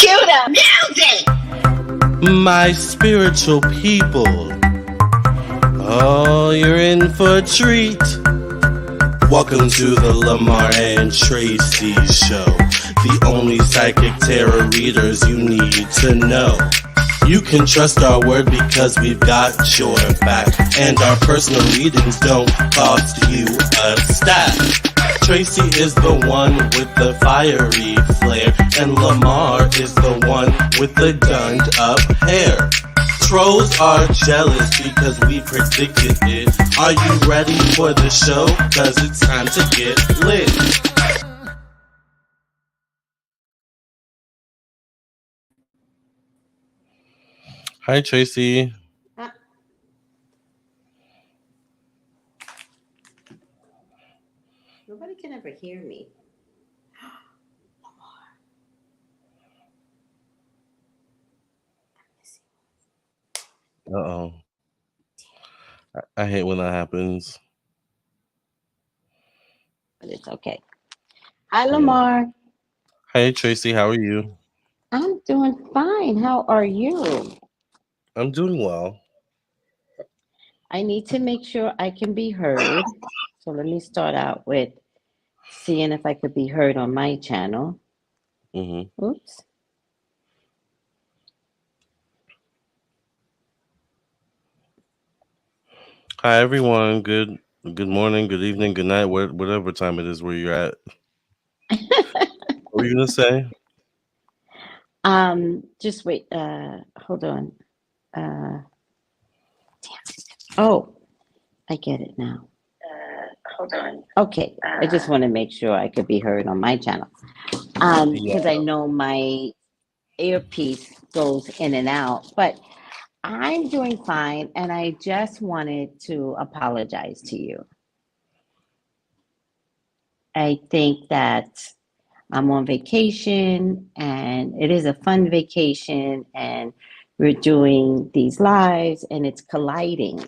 Cue the music! My spiritual people. Oh, you're in for a treat. Welcome to the Lamarr and Tracey show. The only psychic tarot readers you need to know. You can trust our word because we've got your back. And our personal readings don't cost you a stack. Tracey is the one with the fiery flare, and Lamarr is the one with the gunned up hair. Trolls are jealous because we predicted it. Are you ready for the show? Cause it's time to get lit. Hi, Tracey. Nobody can ever hear me. Uh-oh. I hate when that happens. But it's okay. Hi, Lamarr. Hi, Tracey. How are you? I'm doing fine. How are you? I'm doing well. I need to make sure I can be heard. So let me start out with seeing if I could be heard on my channel. Mm-hmm. Oops. Hi, everyone. Good morning, good evening, good night, whatever time it is where you're at. What were you gonna say? Just wait. Hold on. Oh, I get it now. Hold on. Okay, I just want to make sure I could be heard on my channel. Because I know my earpiece goes in and out, but I'm doing fine, and I just wanted to apologize to you. I think that I'm on vacation, and it is a fun vacation, and we're doing these lives, and it's colliding.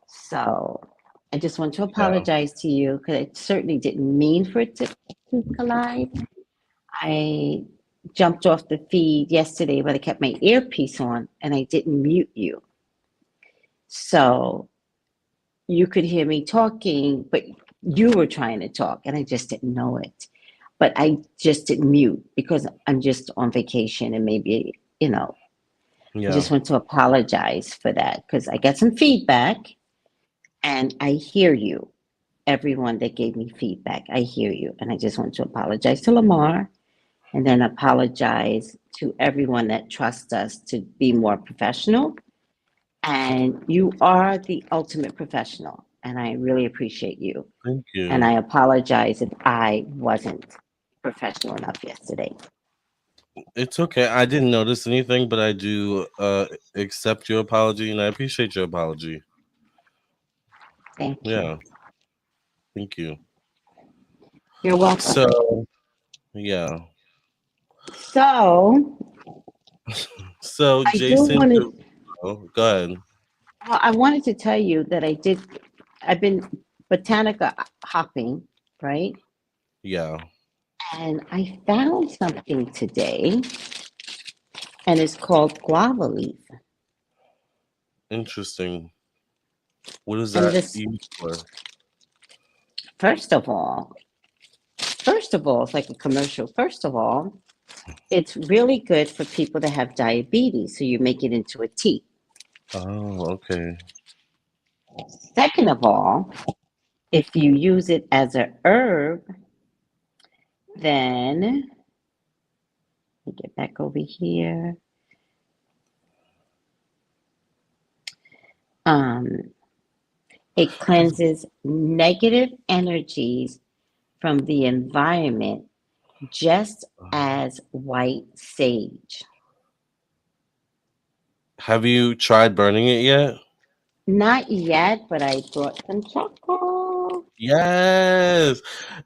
So I just want to apologize to you because I certainly didn't mean for it to collide. I jumped off the feed yesterday, but I kept my earpiece on and I didn't mute you. So you could hear me talking, but you were trying to talk and I just didn't know it. But I just didn't mute because I'm just on vacation and maybe, I just want to apologize for that because I got some feedback and I hear you. Everyone that gave me feedback, I hear you. And I just want to apologize to Lamarr and then apologize to everyone that trusts us to be more professional. And you are the ultimate professional. And I really appreciate you. Thank you. And I apologize if I wasn't professional enough yesterday. It's okay. I didn't notice anything, but I do accept your apology and I appreciate your apology. Thank you. Yeah. Thank you. You're welcome. So, yeah. So Jason, go ahead. Well, I wanted to tell you that I've been botanica hopping, right? Yeah. And I found something today, and it's called guava leaf. Interesting. What is that used for? First of all, it's like a commercial. First of all, it's really good for people that have diabetes, so you make it into a tea. Oh, okay. Second of all, if you use it as a herb, then let me get back over here. It cleanses negative energies from the environment, just as white sage. Have you tried burning it yet? Not yet, but I brought some chocolate. Yes.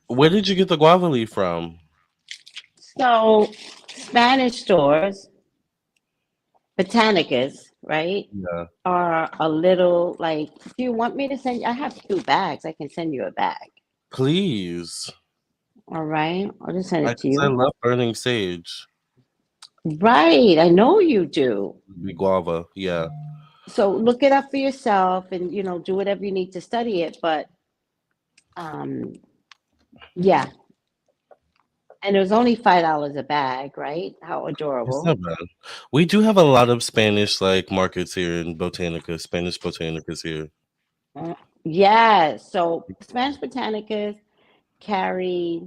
Where did you get the guava leaf from? So, Spanish stores, botanicas, right? Yeah. Are a little like, do you want me to send you? I have 2 bags. I can send you a bag. Please. All right. I'll just send it to I you. love burning sage. Right, I know you do. The guava, yeah. So look it up for yourself and do whatever you need to study it. But um yeah. And it was only $5 a bag, right? How It's adorable. not bad. We do have a lot of Spanish like markets here in Botanica. Spanish Botanicas here. Yeah. So Spanish Botanicas carry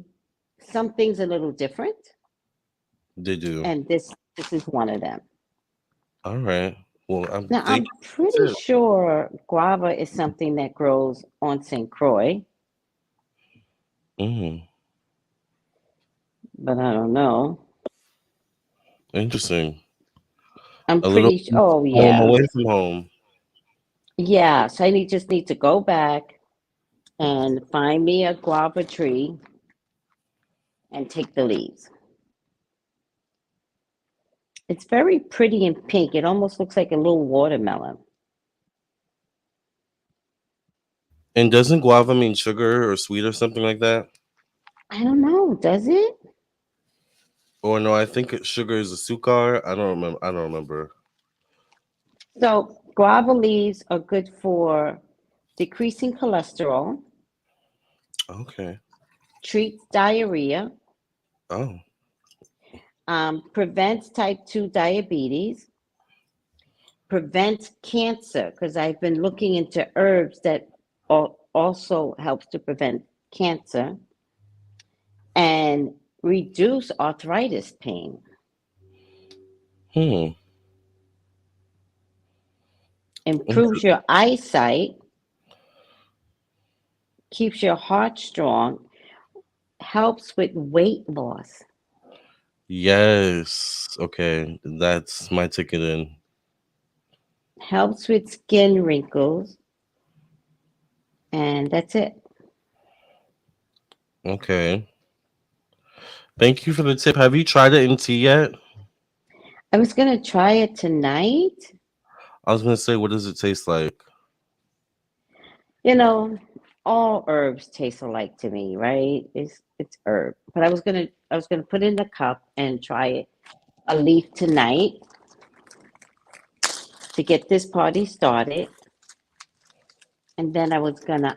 some things a little different, They do. and this is one of them. All right. Well, I'm Now thank I'm you. pretty sure guava is something that grows on St. Croix, Mm, but I don't know. interesting. I'm A little pretty sure. Oh home yeah, away from home. yeah. So just need to go back and find me a guava tree and take the leaves. It's very pretty and pink. It almost looks like a little watermelon. And doesn't guava mean sugar or sweet or something like that? I don't know. Does it? Or no, I think sugar is a sukar. I don't remember. I don't remember. So guava leaves are good for decreasing cholesterol, Okay. treats diarrhea, Oh. prevents type 2 diabetes, prevents cancer, because I've been looking into herbs that also helps to prevent cancer and reduce arthritis pain, Hmm. improves your eyesight, keeps your heart strong, helps with weight loss. Yes. Okay. That's my ticket in. Helps with skin wrinkles, and that's it. Okay. Thank you for the tip. Have you tried it in tea yet? I was gonna try it tonight. I was gonna say, what does it taste like? You know, all herbs taste alike to me, right? It's herb. But I was gonna put it in the cup and try it a leaf tonight to get this party started. And then I was gonna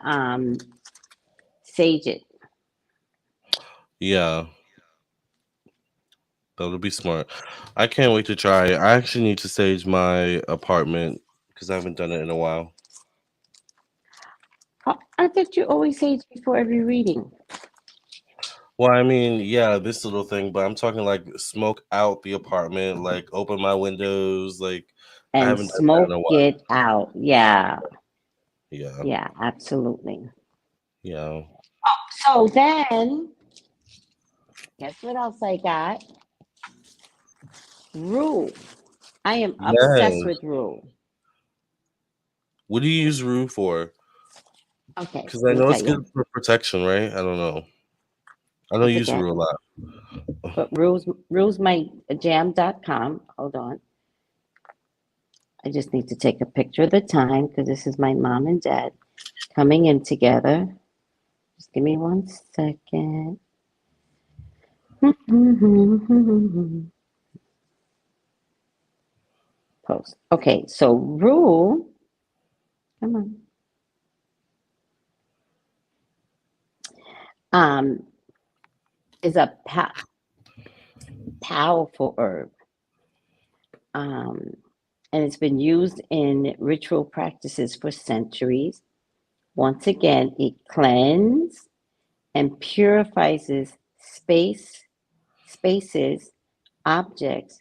sage it. Yeah, that'll be smart. I can't wait to try it. I actually need to stage my apartment because I haven't done it in a while. I thought you always sage before every reading. Well, I mean, yeah, this little thing, but I'm talking like smoke out the apartment, like open my windows. Like I And haven't done that in a smoke while. it out. Yeah. Yeah, Yeah, absolutely. yeah. So then, guess what else I got? Rue. I am obsessed Yes. with Rue. What do you use Rue for? Okay, Because I let me know it's tell good you. for protection, right? I don't know. I don't I use forget. Rue a lot. But Rue's my jam.com. Hold on. I just need to take a picture of the time because this is my mom and dad coming in together. Just give me 1 second. Post. Okay, so Rue, come on. Um, is a powerful herb. Um, and it's been used in ritual practices for centuries. Once again, it cleanses and purifies spaces, objects,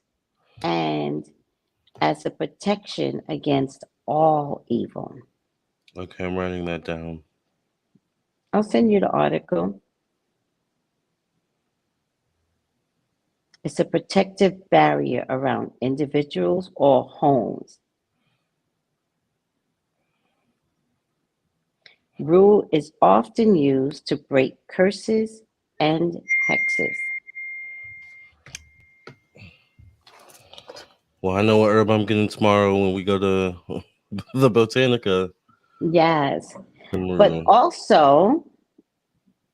and as a protection against all evil. Okay, I'm writing that down. I'll send you the article. It's a protective barrier around individuals or homes. Rue is often used to break curses and hexes. Well, I know what herb I'm getting tomorrow when we go to the Botanica. Yes, but Rue. also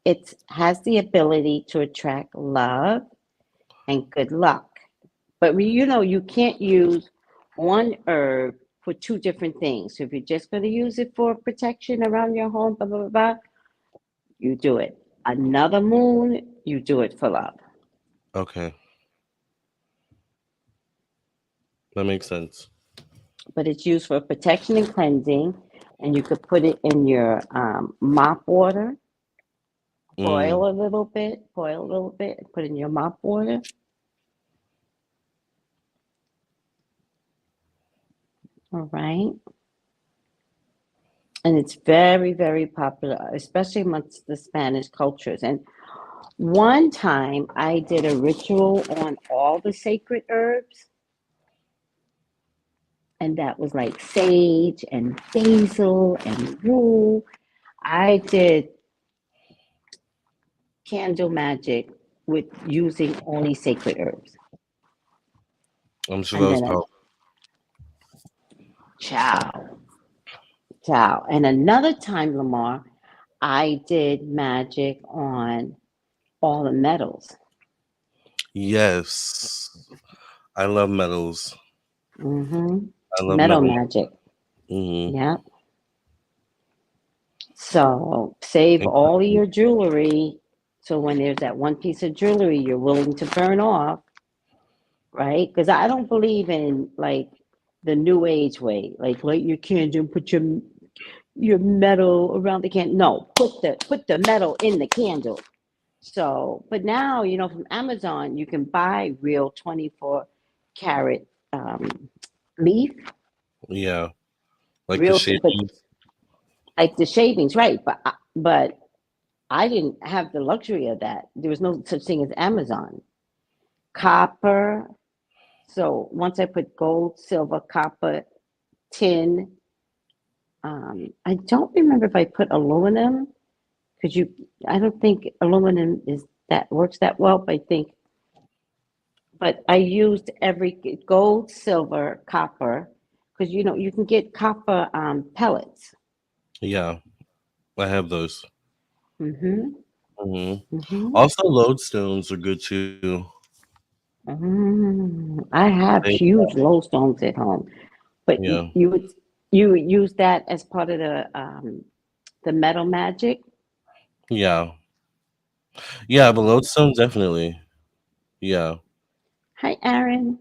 it has the ability to attract love and good luck, But you can't use one herb for two different things. So if you're just going to use it for protection around your home, blah, blah, blah, blah, you do it. Another moon, you do it for love. Okay. That makes sense. But it's used for protection and cleansing. And you could put it in your mop water, Mm. boil a little bit, and put in your mop water. All right. And it's very, very popular, especially amongst the Spanish cultures. And one time I did a ritual on all the sacred herbs, and that was like sage and basil and rue. I did candle magic with using only sacred herbs. I'm sure that And was then I, powerful. ciao, ciao. And another time, Lamar, I did magic on all the metals. Yes. I love metals. Mm-hmm. I love Metal metal. magic. Mm-hmm. Yeah. So save all of your jewelry. So when there's that one piece of jewelry you're willing to burn off, right? Because I don't believe in like the new age way, like light your candle and put your metal around the candle. No, put the metal in the candle. So, but now from Amazon you can buy real 24 karat leaf, Yeah. Like the real, but shavings. like the shavings, right? But I didn't have the luxury of that. There was no such thing as Amazon. Copper. So once I put gold, silver, copper, tin. I don't remember if I put aluminum because I don't think aluminum works that well. But I think, but I used every gold, silver, copper because you can get copper pellets. Yeah. I have those. Mm-hmm. Mm-hmm. Mm-hmm. Also, lodestones are good too. I have They, huge lodestones at home, but yeah. you would use that as part of the metal magic. Yeah. Yeah, but lodestone definitely. Yeah. Hi, Aaron.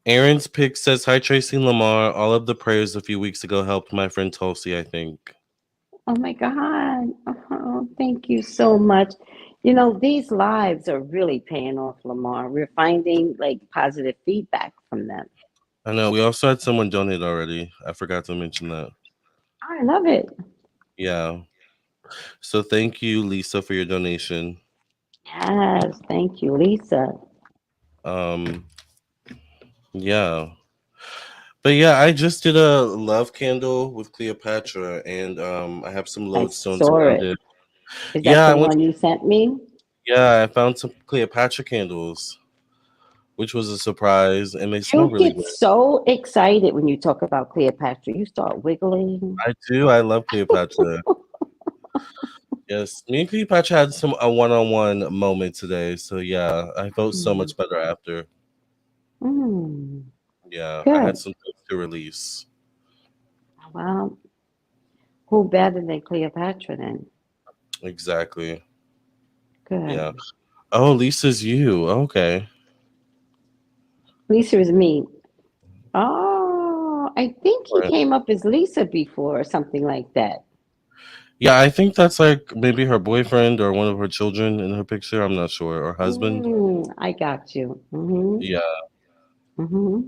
Aaron's pick says, "Hi Tracy and Lamar. All of the prayers a few weeks ago helped my friend Tulsi, I think." Oh my God. Oh, thank you so much. These lives are really paying off, Lamar. We're finding like positive feedback from them. I know. We also had someone donate already. I forgot to mention that. I love it. Yeah. So thank you, Lisa, for your donation. Yes, thank you, Lisa. Um, yeah. But yeah, I just did a love candle with Cleopatra, and I have some I lodestones saw around it. it. Is that Yeah, the one you sent me? I found some Cleopatra candles, which was a surprise, and they smell You really get good. so excited when you talk about Cleopatra. You start wiggling. I do. I love Cleopatra. Yes, me and Cleopatra had a one-on-one moment today, so yeah, I felt so Mm, much better after. mm, Yeah, I had good. some things to release. Well, who better than Cleopatra then? Exactly. Yeah. Good. Oh, Lisa's you. Okay. Lisa is me. Oh, I think he Right. came up as Lisa before or something like that. Yeah, I think that's like maybe her boyfriend or one of her children in her picture. I'm not sure. Or husband. I got you. Mm-hmm. Yeah. Mm-hmm.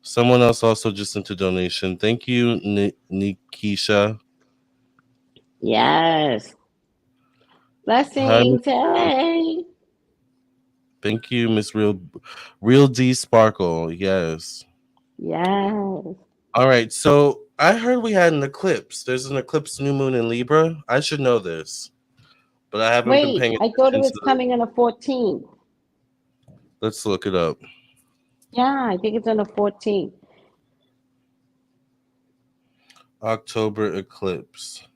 Someone else also just sent a donation. Thank you, Nikisha. Yes. Hi, Blessings. Nikisha. Hey. Thank you, Miss Real D Sparkle. Yes. Yes. All right. So I heard we had an eclipse. There's an eclipse new moon in Libra. I should know this, but I haven't been Wait, paying I thought it attention was to the. coming on the 14th. Let's look it up. Yeah, I think it's on the 14th. October eclipse.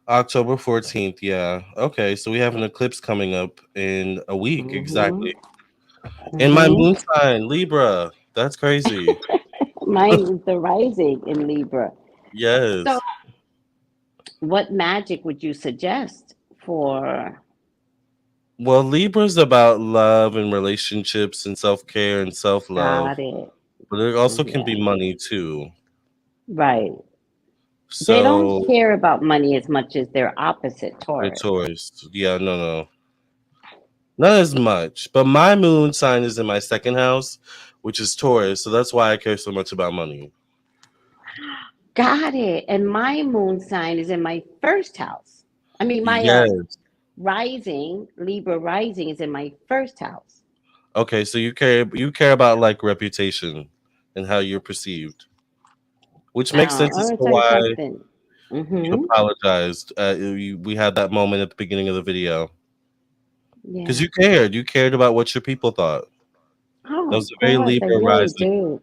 October 14th. Yeah. Okay. So we have an eclipse coming up in a week Mm-hmm. exactly. And my Mhm. moon sign, Libra. That's crazy. Mine is the rising in Libra. So, Yes. what magic would you suggest for? Well, Libra's about love and relationships and self care and self love, Got it. but it also can Yeah, be money too. right. They don't So, care about money as much as their opposite, the Taurus. Taurus. Yeah, no. Not as much. But my moon sign is in my second house, which is Taurus. So that's why I care so much about money. Got it. And my moon sign is in my first house. I mean, my Yes. rising, Libra rising, is in my first house. Okay, so you care about like reputation and how you're perceived, which makes Now, sense I'm as gonna to tell you why something. you Mm-hmm. apologized. We had that moment at the beginning of the video because Yeah. you cared about what your people thought. That Oh, was of a very course, I Libra really rising, do.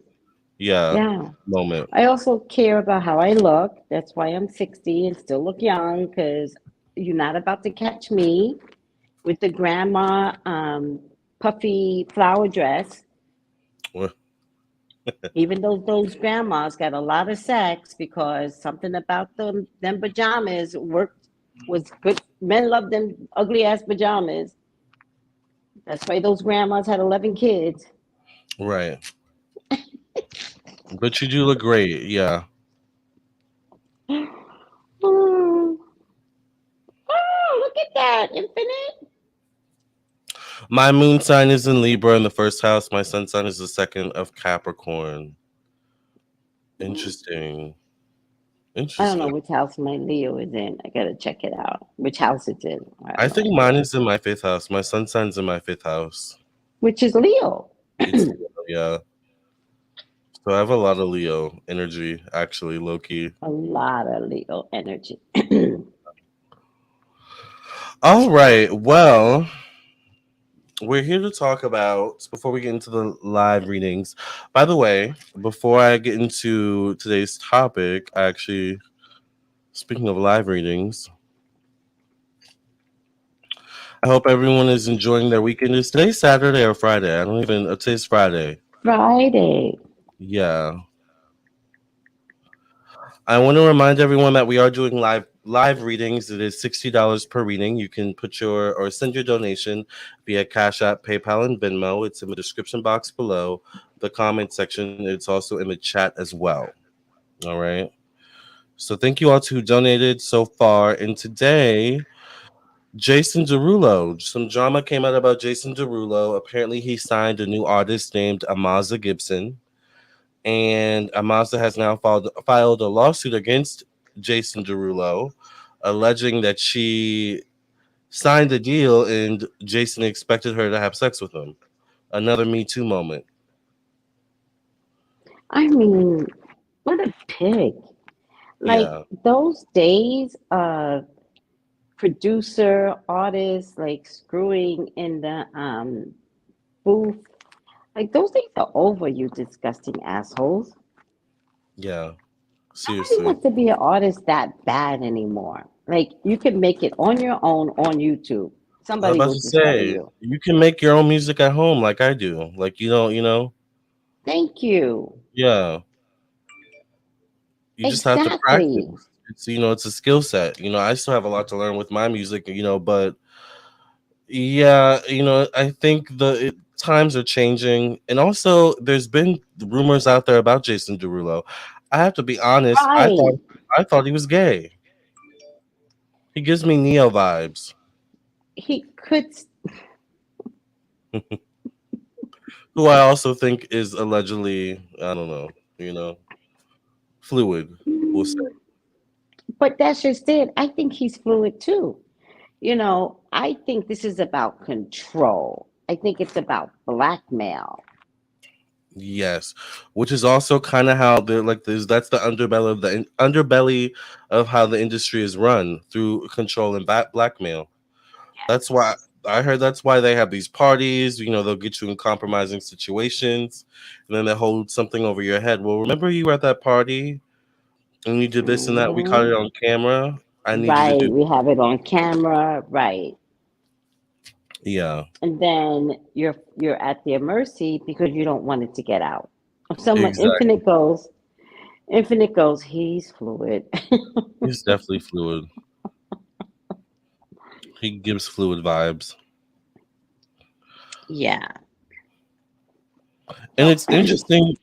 yeah, Yeah. moment. I also care about how I look. That's why I'm 60 and still look young, because you're not about to catch me with the grandma puffy flower dress. Well, Even though those grandmas got a lot of sex because something about them pajamas worked was good. Men love them ugly ass pajamas. That's why those grandmas had 11 kids. right, but you do look great. Yeah, Oh, oh, look at that, Infinite. my moon sign is in Libra in the first house. My sun sign is the second of Capricorn. Interesting. I don't know Interesting. which house my Leo is in. I gotta check it out. Which house it's in. I I have no think mine idea. is in my fifth house. My sun sign's in my fifth house. Which is Leo. It's Leo, yeah. So I have a lot of Leo energy, actually, low key. A lot of Leo energy. All right. Well, we're here to talk about before we get into the live readings. By the way, before I get into today's topic, actually, speaking of live readings, I hope everyone is enjoying their weekend. Is today Saturday or Friday? I don't even. Today's Friday. Friday. Yeah. I want to remind everyone that we are doing live readings. It is $60 per reading. You can put your or send your donation via Cash App, PayPal, and Venmo. It's in the description box below, the comment section. It's also in the chat as well. All right. So thank you all to who donated so far. And today, Jason Derulo. Some drama came out about Jason Derulo. Apparently, he signed a new artist named Emaza Gibson, and Emaza has now filed a lawsuit against Jason Derulo, alleging that she signed the deal and Jason expected her to have sex with him. Another Me Too moment. I mean, what a pig. Like Yeah, those days of producer, artists, like screwing in the booth, like those days are over, you disgusting assholes. yeah, Nobody seriously. wants to be an artist that bad anymore. Like you can make it on your own on YouTube. I was Somebody about will to discover say, you. you can make your own music at home like I do. Like, Thank you. yeah, you just have to Exactly. practice. It's a skill set. I still have a lot to learn with my music, but yeah, I think times are changing, and also there's been rumors out there about Jason Derulo. I have to be honest. I Right. thought I thought he was gay. He gives me Neo vibes, He could. who I also think is allegedly, I don't know, fluid. We'll say. But that's just it. I think he's fluid too. I think this is about control. I think it's about blackmail. Yes, which is also kind of how they're like this. That's the underbelly of how the industry is run through control and blackmail. That's why I heard that's why they have these parties. They'll get you in compromising situations, and then they hold something over your head. Well, remember you were at that party and you did this and that. We caught Hmm. it on camera. I need you to Right. do. We have it on camera. Right. Yeah, and then you're at their mercy because you don't want it to get out. If someone exactly. infinite goes, he's fluid. He's definitely fluid. He gives fluid vibes. Yeah. And So it's interesting.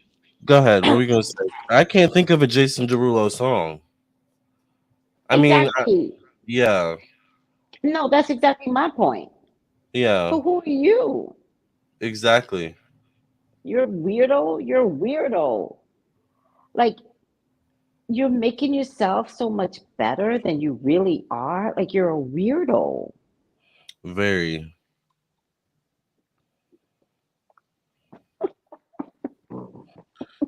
Go ahead. What were we gonna say? I can't think of a Jason Derulo song. I mean, exactly. yeah, No, that's exactly my point. yeah, So who are you? exactly. You're a weirdo. You're a weirdo. Like you're making yourself so much better than you really are. Like you're a weirdo. Very.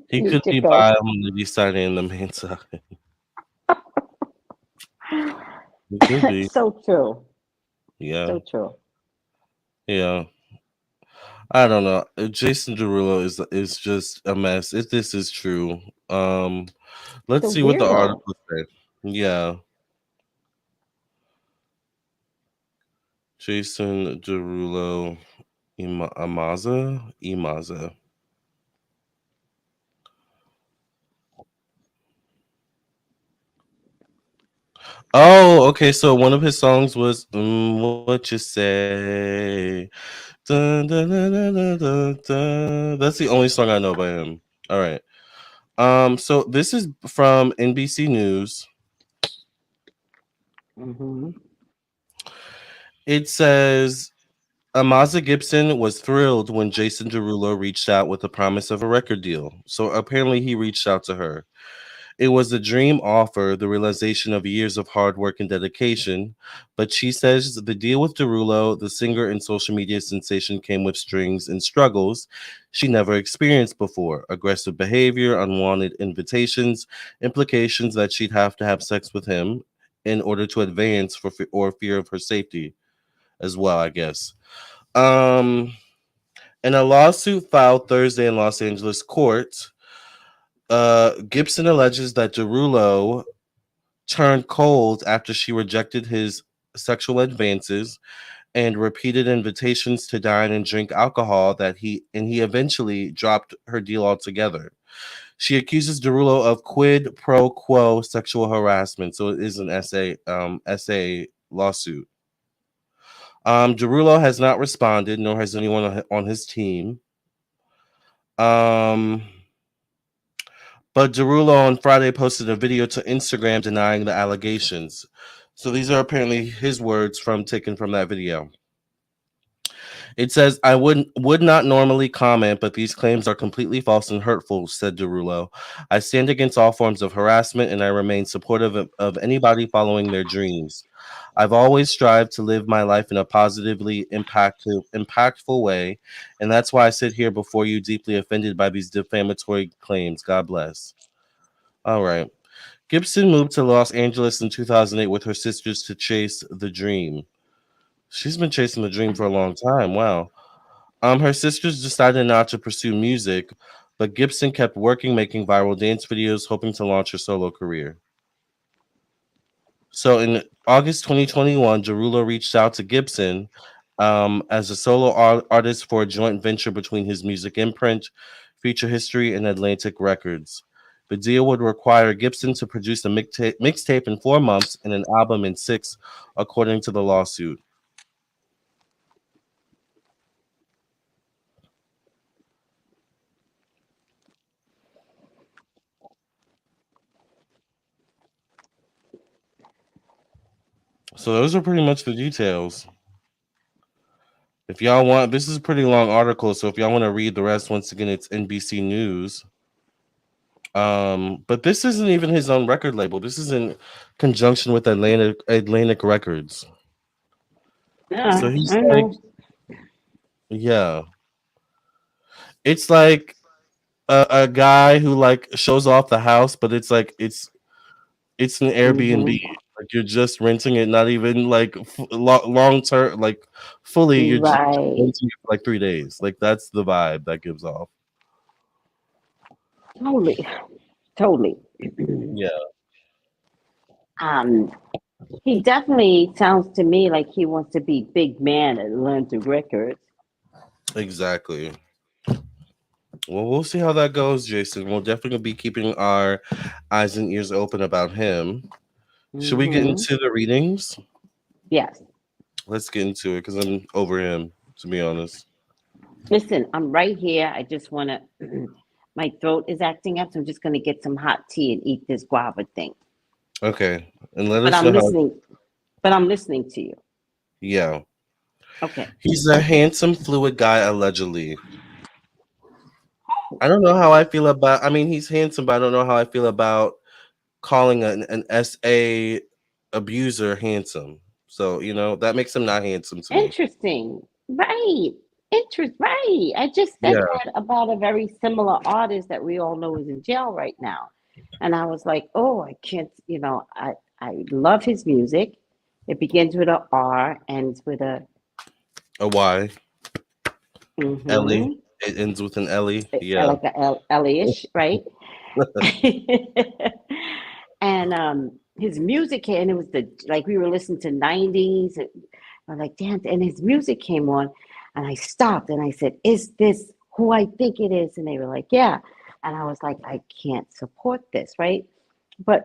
He could be Nikisha. by on the east side and the main side. He could be. So true. Yeah, So true. yeah. I don't know. Jason Derulo is just a mess. If this is true, He's a let's see what the weirdo. article said. Yeah, Jason Derulo, Emaza. Oh, okay. So one of his songs was "What You Say." Dun, dun, dun, dun, dun, dun, dun. That's the only song I know by him. All right. So this is from NBC News. Hmm. It says Emaza Gibson was thrilled when Jason Derulo reached out with the promise of a record deal. So apparently he reached out to her. It was a dream offer, the realization of years of hard work and dedication. But she says the deal with Derulo, the singer and social media sensation, came with strings and struggles she never experienced before: aggressive behavior, unwanted invitations, implications that she'd have to have sex with him in order to advance or fear of her safety as well, I guess. Um, in a lawsuit filed Thursday in Los Angeles court, Gibson alleges that Derulo turned cold after she rejected his sexual advances and repeated invitations to dine and drink alcohol he eventually dropped her deal altogether. She accuses Derulo of quid pro quo sexual harassment, so it is an SA lawsuit. Derulo has not responded, nor has anyone on his team. Um, but Derulo on Friday posted a video to Instagram denying the allegations. So these are apparently his words from taken from that video. It says, "I would not normally comment, but these claims are completely false and hurtful," said Derulo. "I stand against all forms of harassment, and I remain supportive of anybody following their dreams. I've always strived to live my life in a positively impactful way, and that's why I sit here before you deeply offended by these defamatory claims. God bless." All right. Gibson moved to Los Angeles in 2008 with her sisters to chase the dream. She's been chasing the dream for a long time. Wow. Her sisters decided not to pursue music, but Gibson kept working, making viral dance videos, hoping to launch her solo career. So in August 2021, Derulo reached out to Gibson as a solo artist for a joint venture between his music imprint, Future History, and Atlantic Records. The deal would require Gibson to produce a mixtape in 4 months and an album in six, according to the lawsuit. So those are pretty much the details. If y'all want, this is a pretty long article, so if y'all want to read the rest, once again, it's NBC News. But this isn't even his own record label. This is in conjunction with Atlantic Records. So Yeah, he's I like, know. yeah, it's like a guy who like shows off the house, but it's an Airbnb. Hmm. Like you're just renting it, not even like long term, like fully. You're just Right. renting it for like 3 days. Like that's the vibe that gives off. Totally. Totally. Yeah. um, He definitely sounds to me like he wants to be big man and learn through records. Exactly. Well, we'll see how that goes, Jason. We'll definitely be keeping our eyes and ears open about him. Should we get Hmm. into the readings? Yes. Let's get into it because I'm over him, to be honest. Listen, I'm right here. I just want to. My throat is acting up, so I'm just going to get some hot tea and eat this guava thing. Okay, and let But us I'm know how. listening. But I'm listening to you. Yeah, Okay. he's a handsome, fluid guy, allegedly. I don't know how I feel about. I mean, he's handsome, but I don't know how I feel about calling an SA abuser handsome. So that makes him not handsome to me. Interesting. Right. Right. I just said Yeah, that about a very similar artist that we all know is in jail right now. And I was like, oh, I can't, I love his music. It begins with a R, ends with a a Y. Ellie. mm-hmm, It ends with an Ellie. Yeah. like a L-ish, right? And his music, and it was like we were listening to 90s. I'm like, damn, and his music came on, and I stopped and I said, is this who I think it is? And they were like, yeah. And I was like, I can't support this, right? But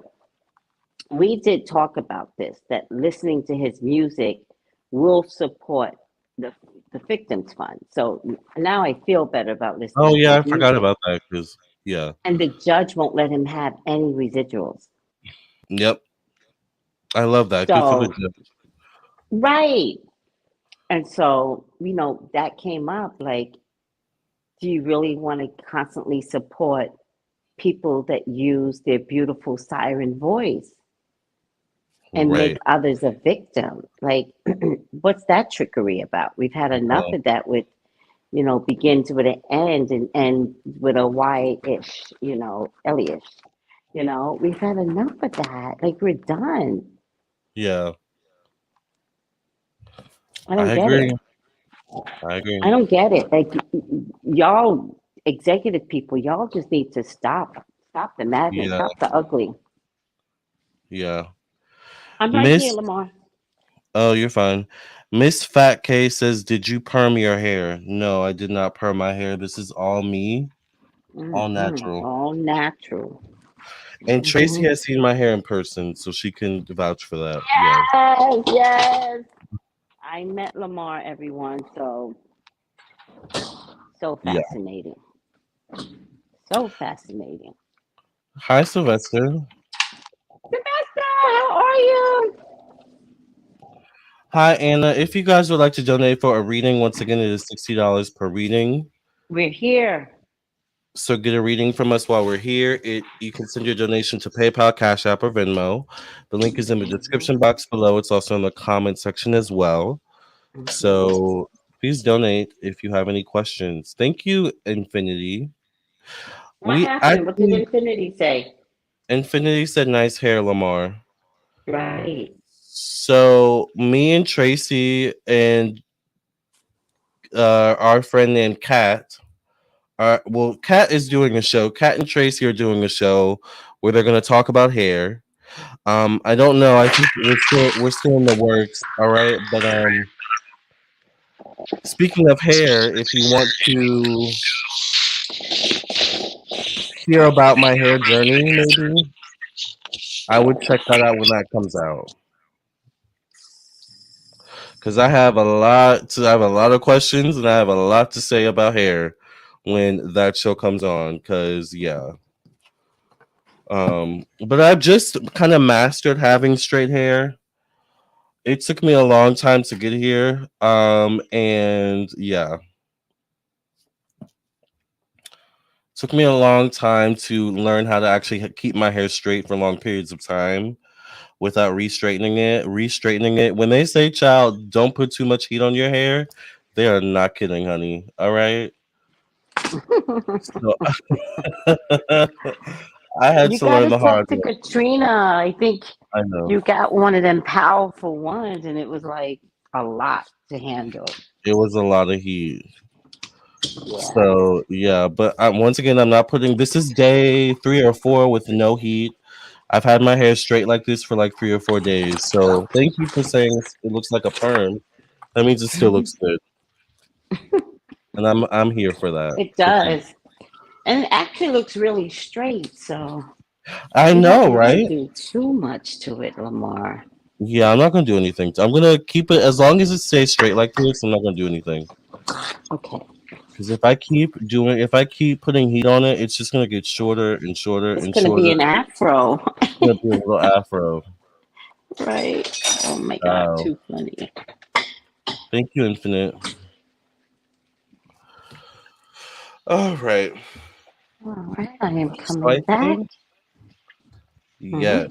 we did talk about this, that listening to his music will support the the victims fund. So now I feel better about Oh listening to yeah, I his forgot music. about that because yeah. And the judge won't let him have any residuals. Yep. I love that. Good for the So, judge. right. And so, that came up like, do you really want to constantly support people that use their beautiful siren voice and make Right. others a victim? Like, what's that trickery about? We've had enough Uh, of that with, begins with an end and end with a Y-ish, L-ish. We've had enough of that. Like, we're done. yeah. I don't I get it. agree. I I agree. don't get it. Like, y'all executive people, y'all just need to stop the madness, Yeah. stop the ugly. Yeah. I'm right here, Miss Lamar. Oh, you're fine. Miss Fat K says, "Did you perm your hair?" No, I did not perm my hair. This is all me, all natural. All natural. And Tracy Hmm. has seen my hair in person, so she can vouch for that. Yeah. Yes, yes. I met Lamar, everyone. So Yeah. fascinating. So fascinating. Hi, Sylvester. Sylvester, how are you? Hi, Anna. If you guys would like to donate for a reading, once again, it is $60 per reading. We're here. So get a reading from us while we're here. You can send your donation to PayPal, Cash App, or Venmo. The link is in the description box below. It's also in the comment section as well. Hmm. So please donate if you have any questions. Thank you, Infinity. What We happened? What did actually Infinity say? Infinity said nice hair, Lamar. Right. So me and Tracy and our friend named Kat well, Kat is doing a show. Kat and Tracy are doing a show where they're going to talk about hair. I don't know. I think we're still in the works. All right, but speaking of hair, if you want to hear about my hair journey, maybe I would check that out when that comes out because I have a lot of questions and I have a lot to say about hair when that show comes on. Because yeah, but I've just kind of mastered having straight hair. It took me a long time to get here. And yeah, took me a long time to learn how to actually keep my hair straight for long periods of time without re-straightening it. Re-straightening it. When they say, "Child, don't put too much heat on your hair," they are not kidding, honey. All right. So I had You to got learn to the hard talk to way. Katrina. I think I know you got one of them powerful ones, and it was like a lot to handle. it was a lot of heat. Yeah. So yeah, but once again, I'm not putting. This is day 3 or 4 with no heat. I've had my hair straight like this for like 3 or 4 days. So thank you for saying it looks like a perm. That means it still looks good, and I'm here for that. It So thank does. And it actually looks really straight, so I you're not know, gonna right? do too much to it, Lamarr. Yeah, I'm not gonna do anything. I'm gonna keep it as long as it stays straight like this. I'm not gonna do anything. Okay. Because if I keep putting heat on it, it's just gonna get shorter and shorter It's and gonna be shorter. an afro. It's gonna be a little afro. Right. Oh my God, Wow. too funny. Thank you, Infinite. All right. All right, I am So I coming back. think Hmm. yeah,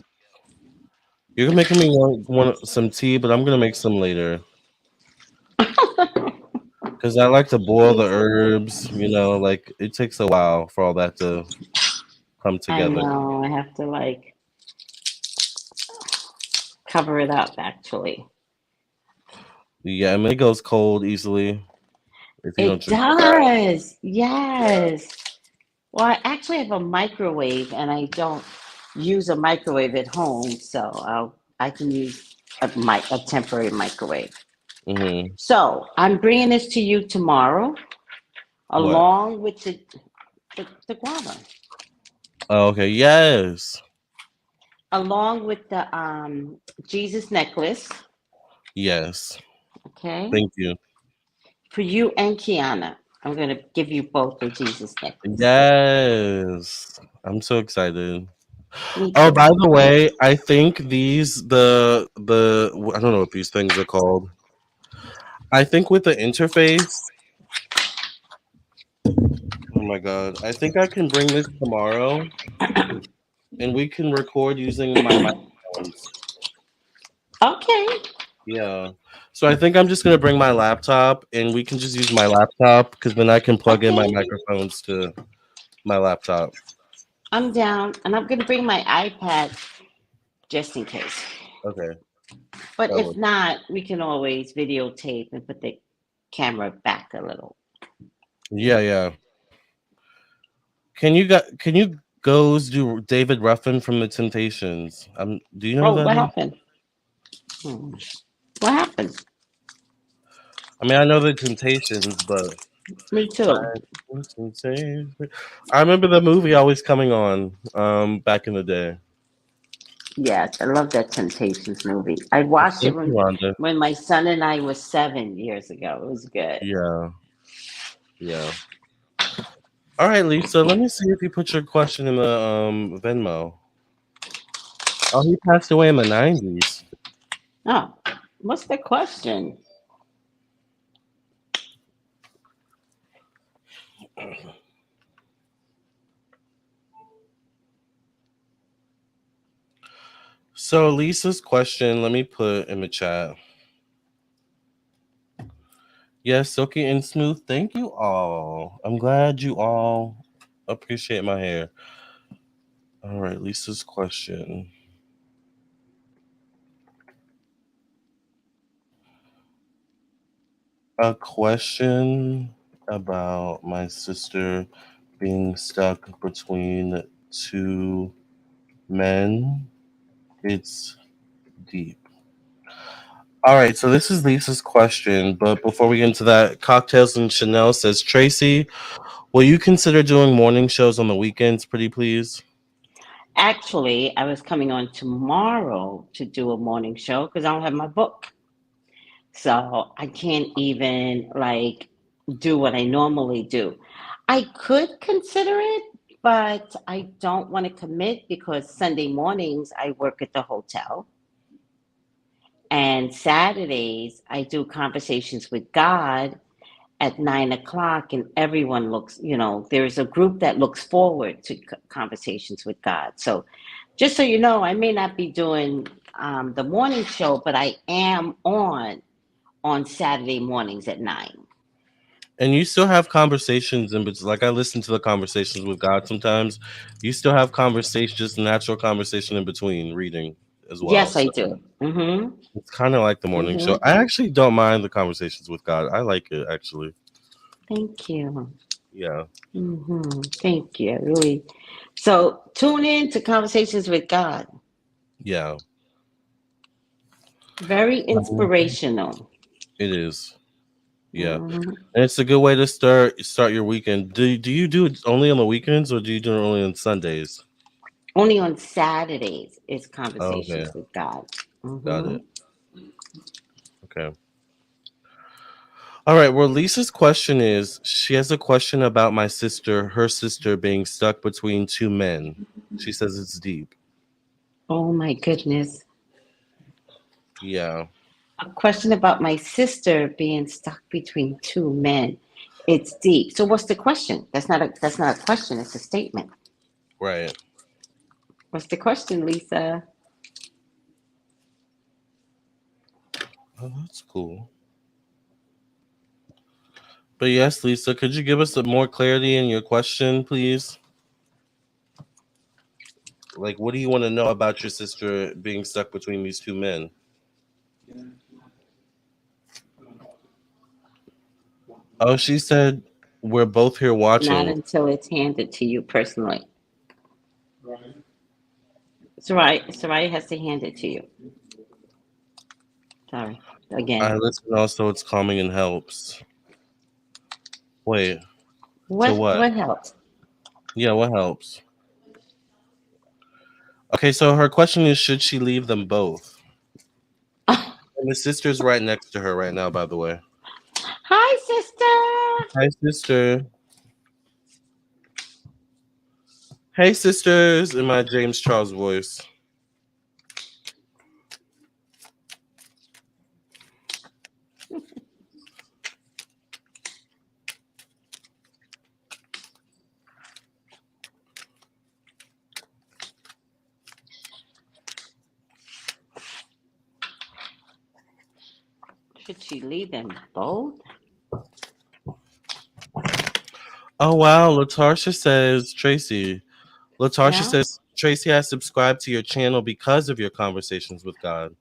you're making me want some tea, but I'm gonna make some later because I like to boil the herbs. Like it takes a while for all that to come I together. know, I have to like cover it up actually. Yeah, I mean it goes cold easily if you don't It drink that. does. Yes. Well, I actually have a microwave and I don't use a microwave at home, so I can use a temporary microwave. Mm-hmm. So I'm bringing this to you tomorrow, What? along with the guava, Oh, okay. Yes. along with the Jesus necklace. Yes. Okay, Thank you. for you and Kiana, I'm gonna give you both the Jesus necklace. Yes. I'm so excited. Me Oh, too. by the way, I think the I don't know what these things are called. I think with the interface, oh my god, I think I can bring this tomorrow and we can record using my microphones. Okay. Yeah. So I think I'm just gonna bring my laptop and we can just use my laptop because then I can plug in my Okay. microphones to my laptop. I'm down, and I'm gonna bring my iPad just in case. Okay. But That if works. not, we can always videotape and put the camera back a little. Yeah, yeah. Can you goes do David Ruffin from the Temptations? Do you know who Oh, that what is? happened? Hmm. What happened? I mean, I know the Temptations, but Me too. I remember the movie always coming on back in the day. Yes, I love that Temptations movie. I watched it Thank you, Rhonda. when my son and I was 7 years ago. It was good. Yeah, yeah. All right, Lisa. Let me see if you put your question in the Venmo. Oh, he passed away in the '90s. Oh, what's the question? So Lisa's question, let me put in the chat. Yes, silky and smooth. Thank you all. I'm glad you all appreciate my hair. All right, Lisa's question. A question about my sister being stuck between two men. It's deep. All right, so this is Lisa's question, but before we get into that, Cocktails and Chanel says, Tracy, will you consider doing morning shows on the weekends, pretty please? Actually, I was coming on tomorrow to do a morning show because I don't have my book. So I can't even like do what I normally do. I could consider it, but I don't want to commit because Sunday mornings I work at the hotel. And Saturdays I do conversations with God at 9 o'clock, and everyone looks, there's a group that looks forward to conversations with God. So just so you know, I may not be doing the morning show, but I am on Saturday mornings at 9. And you still have conversations, and but like I listen to the conversations with God sometimes. You still have conversations, just natural conversation in between reading as well. Yes, I So do. Mm-hmm. it's kind of like the morning show. Mm-hmm. I actually don't mind the conversations with God. I like it actually. Thank you. Yeah. Thank you. Really. So tune in to Conversations with God. Yeah. Very inspirational. It is. Yeah. Mhm. And it's a good way to start your weekend. Do you do it only on the weekends or do you do it only on Sundays? Only on Saturdays is Oh, okay. Conversations with God. Got Hmm. it. Okay. All right. Well, Lisa's question is she has a question about her sister being stuck between two men. She says it's deep. Oh my goodness. Yeah. A question about my sister being stuck between two men. It's deep. So what's the question? That's not a question, it's a statement. Right. What's the question, Lisa? Oh, that's cool. But yes, Lisa, could you give us some more clarity in your question, please? Like, what do you want to know about your sister being stuck between these two men? Oh, she said we're both here Not watching. until it's handed to you personally. Soraya has to hand it to you. Sorry. I Again. listen also, it's calming and helps. Wait, to What what? what helps? Yeah, what helps? Okay, so her question is should she leave them both? And the sister's right next to her right now, by the way. Hi, sister. Hi, sister. Hey, sisters, in my James Charles voice. Should she leave them both? Oh, wow. Latasha says, Tracey. Latasha Yeah. says, Tracey has subscribed to your channel because of your conversations with God.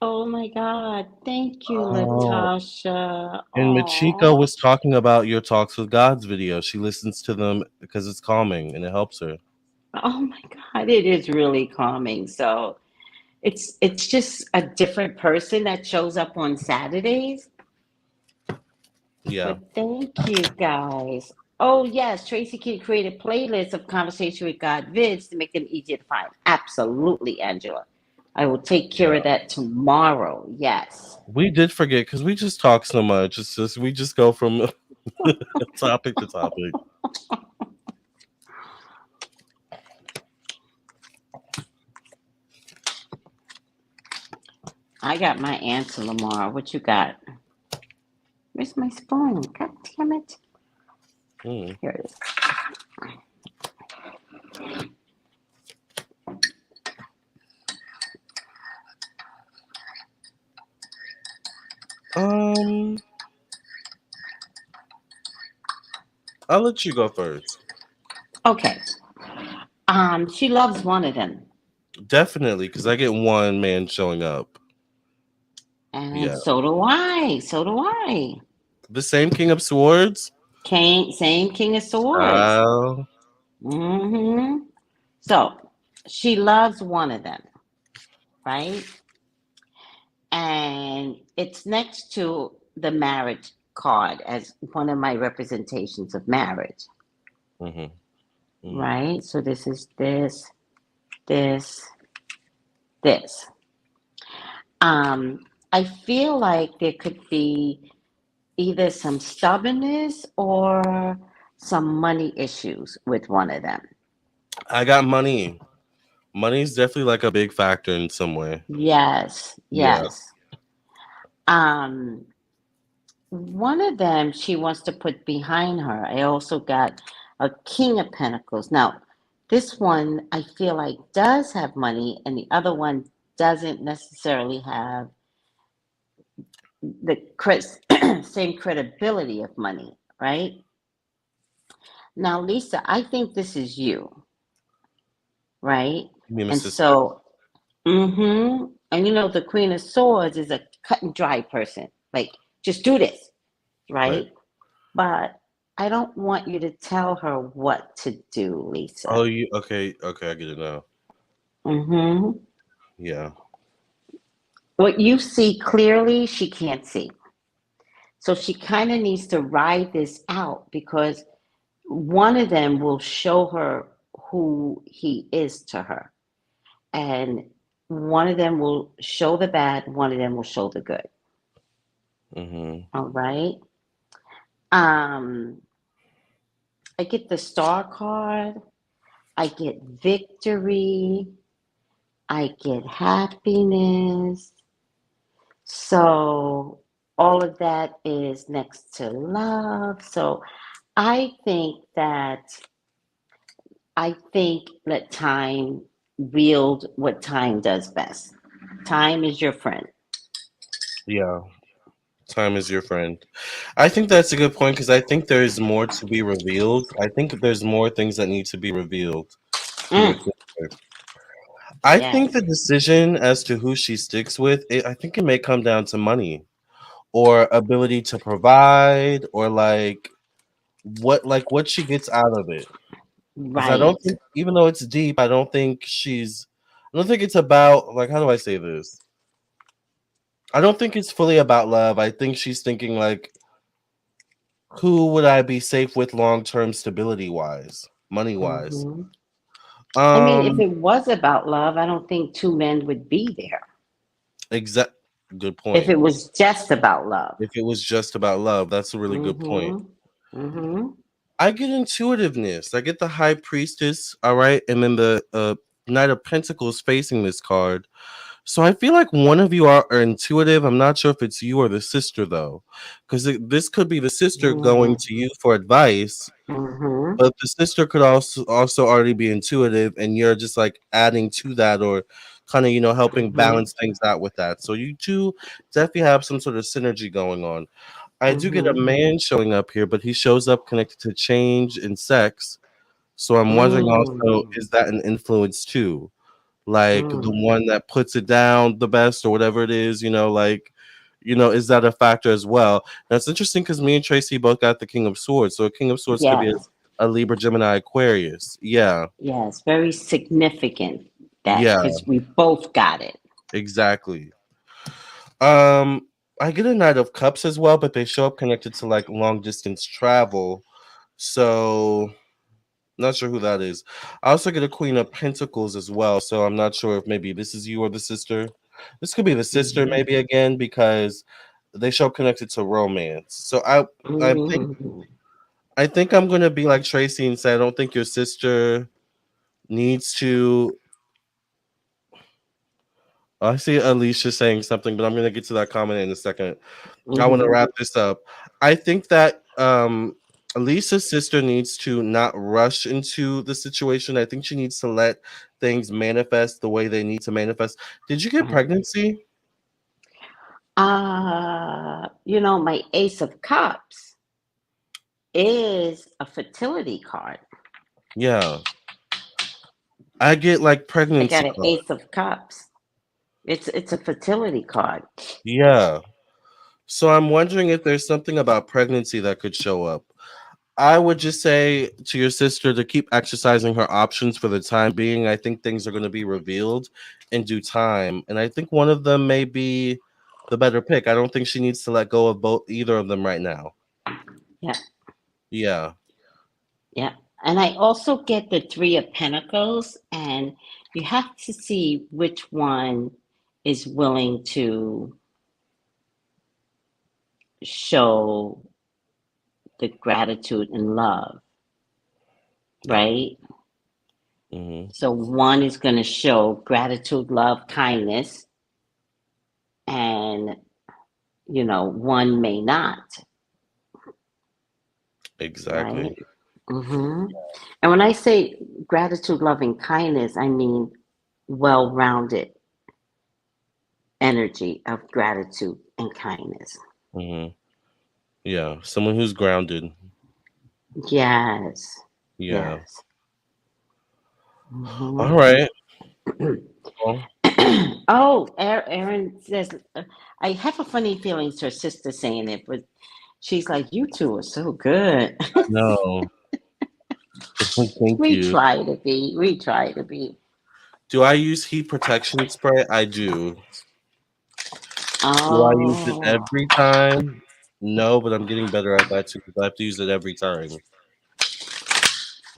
Oh my God. Thank you, Oh, Latasha. and Machiko Oh. was talking about your Talks with God's video. She listens to them because it's calming and it helps her. Oh my God. It is really calming. So it's just a different person that shows up on Saturdays. Yeah. But thank you guys. Oh yes, Tracy can create a playlist of Conversation with God vids to make them easier to find. Absolutely, Angela. I will take care of Yeah. that tomorrow. Yes. We did forget because we just talk so much. It's just, we just go from topic to topic. I got my answer, Lamarr. What you got? Where's my spoon? God damn it. Mm. Here it is. I'll let you go first. Okay. She loves one of them. Definitely, because I get one man showing up. And Yeah. so do I. So do I. The same King of Swords? Same King of Swords. Oh. Mm-hmm. So she loves one of them, right? And it's next to the marriage card as one of my representations of marriage, Mm-hmm. Mm-hmm. right? So this is this. I feel like there could be either some stubbornness or some money issues with one of them. I got money. Money's definitely like a big factor in some way. Yes, Yeah. yes. Um, One of them she wants to put behind her. I also got a King of Pentacles. Now, this one I feel like does have money, and the other one doesn't necessarily have the same credibility of money, right? Now, Lisa, I think this is you, right? You mean a And sister? so, and you know, the Queen of Swords is a cut and dry person. Like, just do this, Right. right? But I don't want you to tell her what to do, Oh, Lisa. you okay? Okay, I get it now. Hmm. Yeah. What you see clearly, she can't see. So she kind of needs to ride this out because one of them will show her who he is to her. And one of them will show the bad, one of them will show the good. Mhm. All right. Um, I get the star card, I get victory, I get happiness. So all of that is next to love. So I think that I think let time wield what time does best. Time is your friend. Yeah. Time is your friend. I think that's a good point because I think there is more to be revealed. I think there's more things that need to be revealed to your Mm, sister. I think the yes. decision as to who she sticks with, I think it may come down to money or ability to provide or like what she gets out of it. Because I don't Right. think, even though it's deep, I don't think it's about, like, how do I say this? I don't think it's fully about love. I think she's thinking, like, who would I be safe with long term stability wise, money wise? Hmm. I mean, if Um, it was about love, I don't think two men would be there. exact. Good If point. it was just about love. If it was just about love, that's a really good point. Hmm. Hmm. I get intuitiveness. I get the High Priestess, all right, and then the Knight of Pentacles facing this card. So I feel like one of you are intuitive. I'm not sure if it's you or the sister though, because this could be the sister going to you for advice, Hmm. but the sister could also already be intuitive, and you're just like adding to that or kind of helping Hmm. balance things out with that. So you two definitely have some sort of synergy going on. I do get a Hmm. man showing up here, but he shows up connected to change and sex. So I'm wondering also, Mm. is that an influence too? Like the Mm. one that puts it down the best or whatever it is, is that a factor as well? That's interesting because me and Tracy both got the King of Swords. So a King of Swords could be Yes. a Libra, Gemini, Aquarius. Yeah. Yes. Very significant that Yeah, because we both got it. exactly. Um, I get a Knight of Cups as well, but they show up connected to like long distance travel. So not sure who that is. I also get a Queen of Pentacles as well, so I'm not sure if maybe this is you or the sister. This could be the sister Hmm. maybe again because they show up connected to romance. So I think Hmm. I think I'm gonna be like Tracy and say I don't think your sister needs to. I see Alicia saying something, but I'm gonna get to that comment in a second. I want to Hmm. wrap this up. I think that Lisa's sister needs to not rush into the situation. I think she needs to let things manifest the way they need to manifest. Did you get pregnancy? My Ace of Cups is a fertility card. Yeah. I get like I pregnancy got an card. Ace of Cups. It's a fertility card. Yeah. So I'm wondering if there's something about pregnancy that could show up. I would just say to your sister to keep exercising her options for the time being. I think things are going to be revealed in due time, and I think one of them may be the better pick. I don't think she needs to let go of either of them right now. Yeah, Yeah, yeah. And I also get the Three of Pentacles, and you have to see which one is willing to show the gratitude and love, yeah. right? Hmm. So one is going to show gratitude, love, kindness, and one may not, right? Exactly. Hmm. And when I say gratitude, love, and kindness, I mean well-rounded energy of gratitude and kindness. Hmm. Yeah, someone who's grounded. Yes, Yeah. yes. All Hmm. right. Well, Oh, Aaron says, I have a funny feeling it's her sister saying it, but She's like, you two are so good. No. Thank We you. try to be. We try to be. Do I use heat protection spray? I do. Do I use it Oh, every time? No, but I'm getting better at that too because I have to use it every time.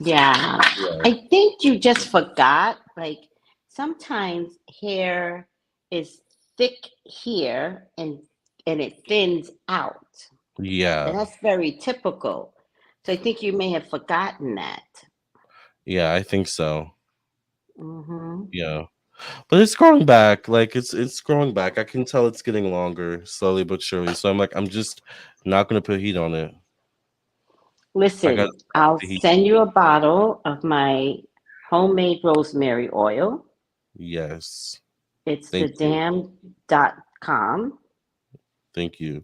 yeah. Yeah. I think you just forgot. Like sometimes hair is thick here and it thins out. And Yeah. that's very typical. So I think you may have forgotten that. Yeah, I think so. Hmm. Yeah. But it's growing back. Like it's growing back. I can tell it's getting longer slowly but surely. So I'm like, I'm just not gonna put heat on it. I gotta Listen, stop I'll the heat. send you a bottle of my homemade rosemary oil. Yes. It's Thank you. thedam.com. Thank you.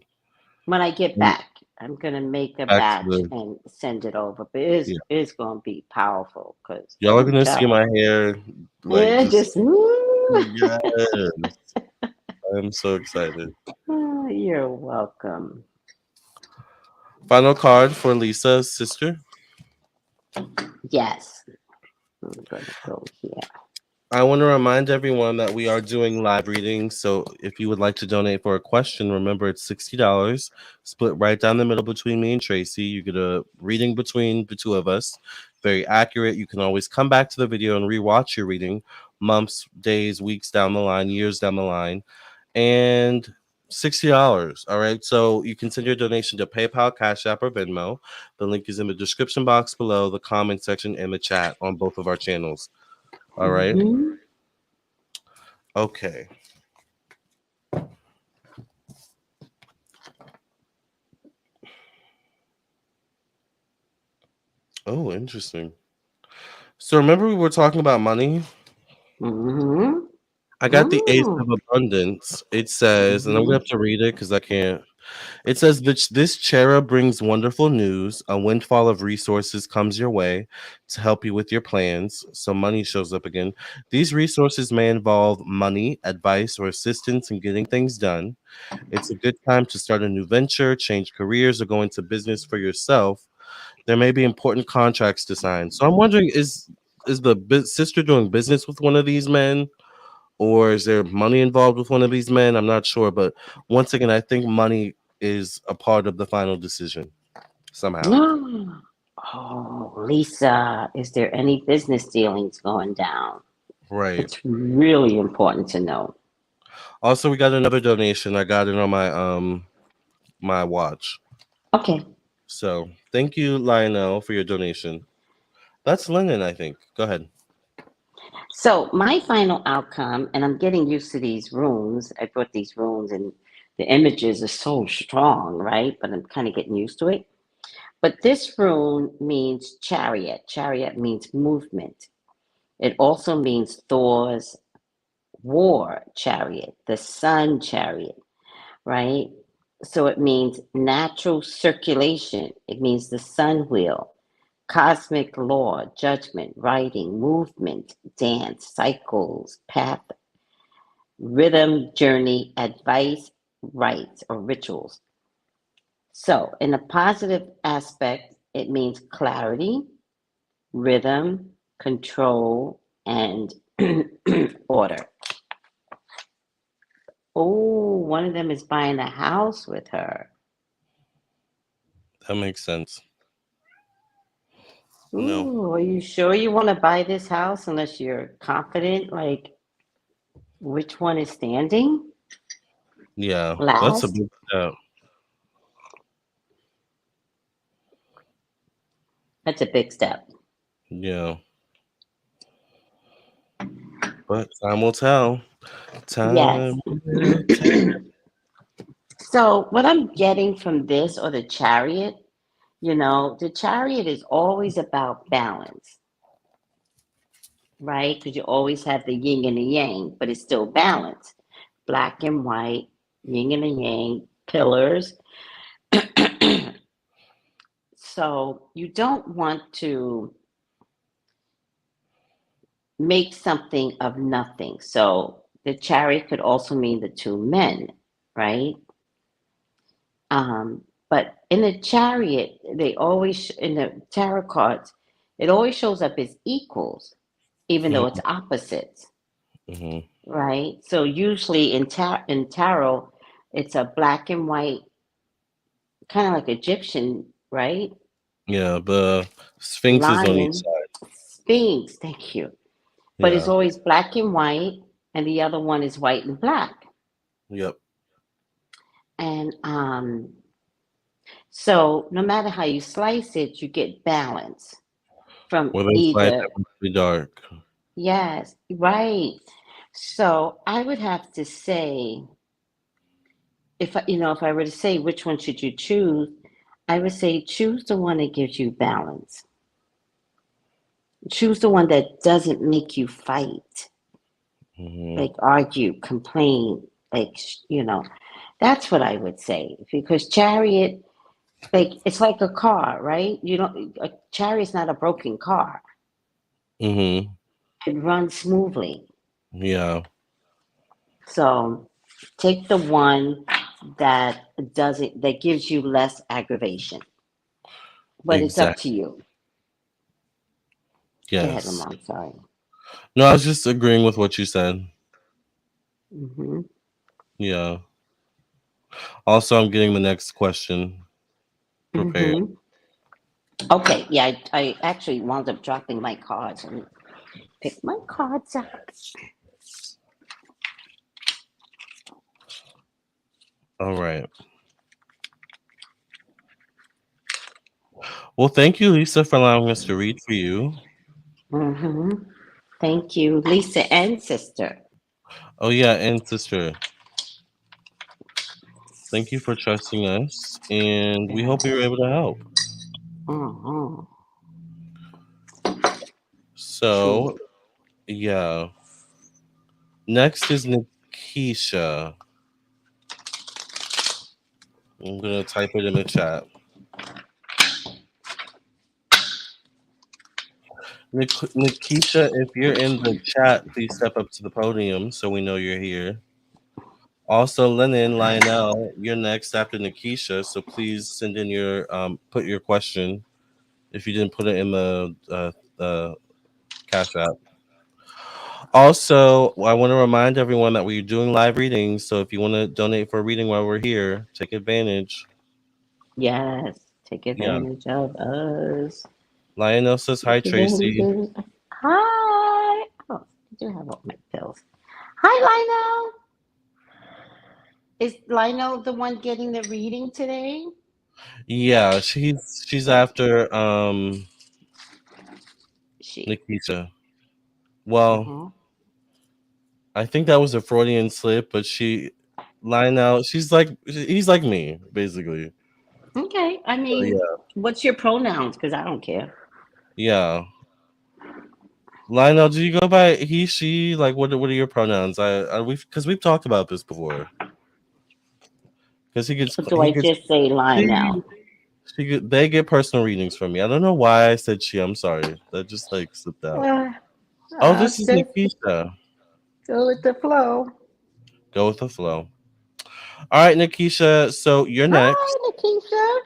When I get Mm, back, I'm gonna make a back to batch the and send it over. But yeah. it's gonna be powerful because Y'all are ooh gonna see child. my hair like Yeah, just just woo. yes. I'm so excited. Oh, you're welcome. Final card for Lisa's sister. Yes. I'm gonna go here. I want to remind everyone that we are doing live readings. So if you would like to donate for a question, remember it's $60, split right down the middle between me and Tracey. You get a reading between the two of us. Very accurate. You can always come back to the video and rewatch your reading months, days, weeks down the line, years down the line. And $60. All right. So you can send your donation to PayPal, Cash App, or Venmo. The link is in the description box below, the comment section, and the chat on both of our channels. All right. Hmm. Okay. Oh, interesting. So remember we were talking about money? Hmm. I got the Ace Mm. of Abundance. It says, and I'm gonna Hmm. have to read it because I can't. It says that this cherub brings wonderful news. A windfall of resources comes your way to help you with your plans. So money shows up again. These resources may involve money, advice, or assistance in getting things done. It's a good time to start a new venture, change careers, or go into business for yourself. There may be important contracts to sign. So I'm wondering, is the sister doing business with one of these men, or is there money involved with one of these men? I'm not sure, but once again, I think money is a part of the final decision somehow. Oh, Lisa, is there any business dealings going down? Right. It's really important to know. Also, we got another donation. I got it on my watch. Okay. So thank you, Lionel, for your donation. That's Lennon, I think. Go ahead. So my final outcome, and I'm getting used to these runes. I brought these runes and the images are so strong, right? But I'm kind of getting used to it. But this rune means chariot. Chariot means movement. It also means Thor's war chariot, the sun chariot, right? So it means natural circulation. It means the sun wheel, cosmic law, judgment, writing, movement, dance, cycles, path, rhythm, journey, advice, rites, or rituals. So, in a positive aspect, it means clarity, rhythm, control, and order. Oh, one of them is buying a house with her. That makes sense. No. Ooh, are you sure you want to buy this house unless you're confident? Like, which one is standing Yeah, that's a last? big step. That's a big step. Yeah, but time will tell. Yes. Time will tell. So, what I'm getting from this or the chariot, the chariot is always about balance, right? Because you always have the yin and the yang, but it's still balance. Black and white, yin and the yang, pillars. So, you don't want to make something of nothing. So, the chariot could also mean the two men, right? Um, But in the chariot, they always in the tarot cards, it always shows up as equals, even though it's opposites, Mm-hmm. right? So usually in tarot, it's a black and white, kind of like Egyptian, right? Yeah, the Sphinx is on each Lion, side. Sphinx, thank you. But it's Yeah. always black and white, and the other one is white and black. Yep. And so no matter how you slice it, you get balance from Well, there's light either. that must be dark. Yes, right. So I would have to say, if I were to say which one should you choose, I would say choose the one that gives you balance. Choose the one that doesn't make you fight, Mm-hmm. like argue, complain, like that's what I would say. Because chariot, like it's like a car, right? A chariot's not a broken car. Mm-hmm. It runs smoothly. Yeah. So take the one that that gives you less aggravation. But it's up Exactly. to you. Go ahead, Yes. Lamar. Sorry. No, I was just agreeing with what you said. Hmm. Yeah. Also, I'm getting the next question prepared. Hmm. Okay. Yeah, I actually wound up dropping my cards. Let me pick my cards up. All right. Well, thank you, Lisa, for allowing us to read for you. Hmm. Thank you, Lisa and sister. Oh, yeah, and sister, thank you for trusting us, and we hope we were able to help. Hmm. So, True. yeah. Next is Nikisha. I'm going to type it in the chat. Nikisha, if you're in the chat, please step up to the podium so we know you're here. Also, Lennon, Lionel, you're next after Nikisha, so please send in put your question if you didn't put it in the Cash App. Also, I want to remind everyone that we're doing live readings, so if you want to donate for a reading while we're here, take advantage. Yes. Take Yeah. advantage of us. Lionel says hi, Take advantage Tracey. of. Hi. Oh, I do have all my pills. Hi, Lionel. Is Lionel the one getting the reading today? Yeah, she's after She. Nikisha. Well, Uh-huh. I think that was a Freudian slip, but Lionel, he's like me, basically. Okay. I So mean, yeah. what's your pronouns? Because I don't care. Yeah. Lionel, do you go by he, she? Like, what are your pronouns? We've talked about this before. Because Or do I just say she, Lionel? they get personal readings from me. I don't know why I said she. I'm sorry. That just like slipped out. Uh, Oh, this is just Nikisha. go with the flow. Go with the flow. All right, Nikisha. So you're Hi, next. Nikisha.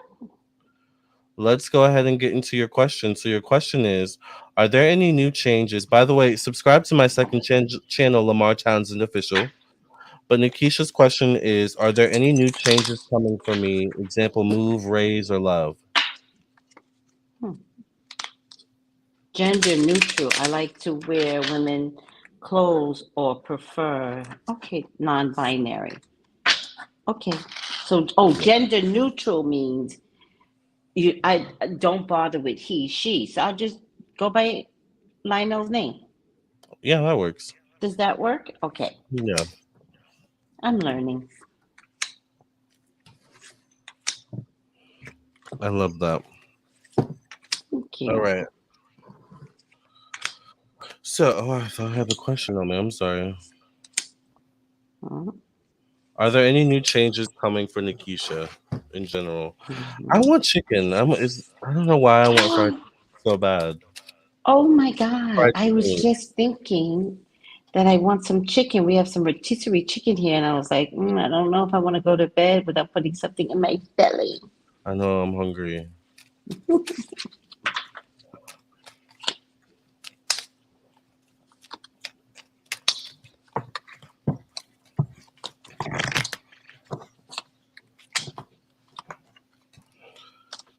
Let's go ahead and get into your question. So your question is, are there any new changes? By the way, subscribe to my second channel, Lamarr Townsend Official. But Nikisha's question is, are there any new changes coming for me? Example, move, raise, or love? Hmm. Gender neutral. I like to wear women clothes or prefer. Okay, non-binary. Okay. So, gender neutral means I don't bother with he, she. So I'll just go by Lionel's name. Yeah, that works. Does that work? Okay. Yeah, I'm learning. I love that. Thank All you. right. So, I thought I had the question on me. I'm sorry. Mhm. Are there any new changes coming for Nikisha in general? I Mhm. want chicken. I don't know why I want fried chicken so bad. Oh my God. Fried I was chicken. just thinking that I want some chicken. We have some rotisserie chicken here. And I was like, I don't know if I want to go to bed without putting something in my belly. I know I'm hungry.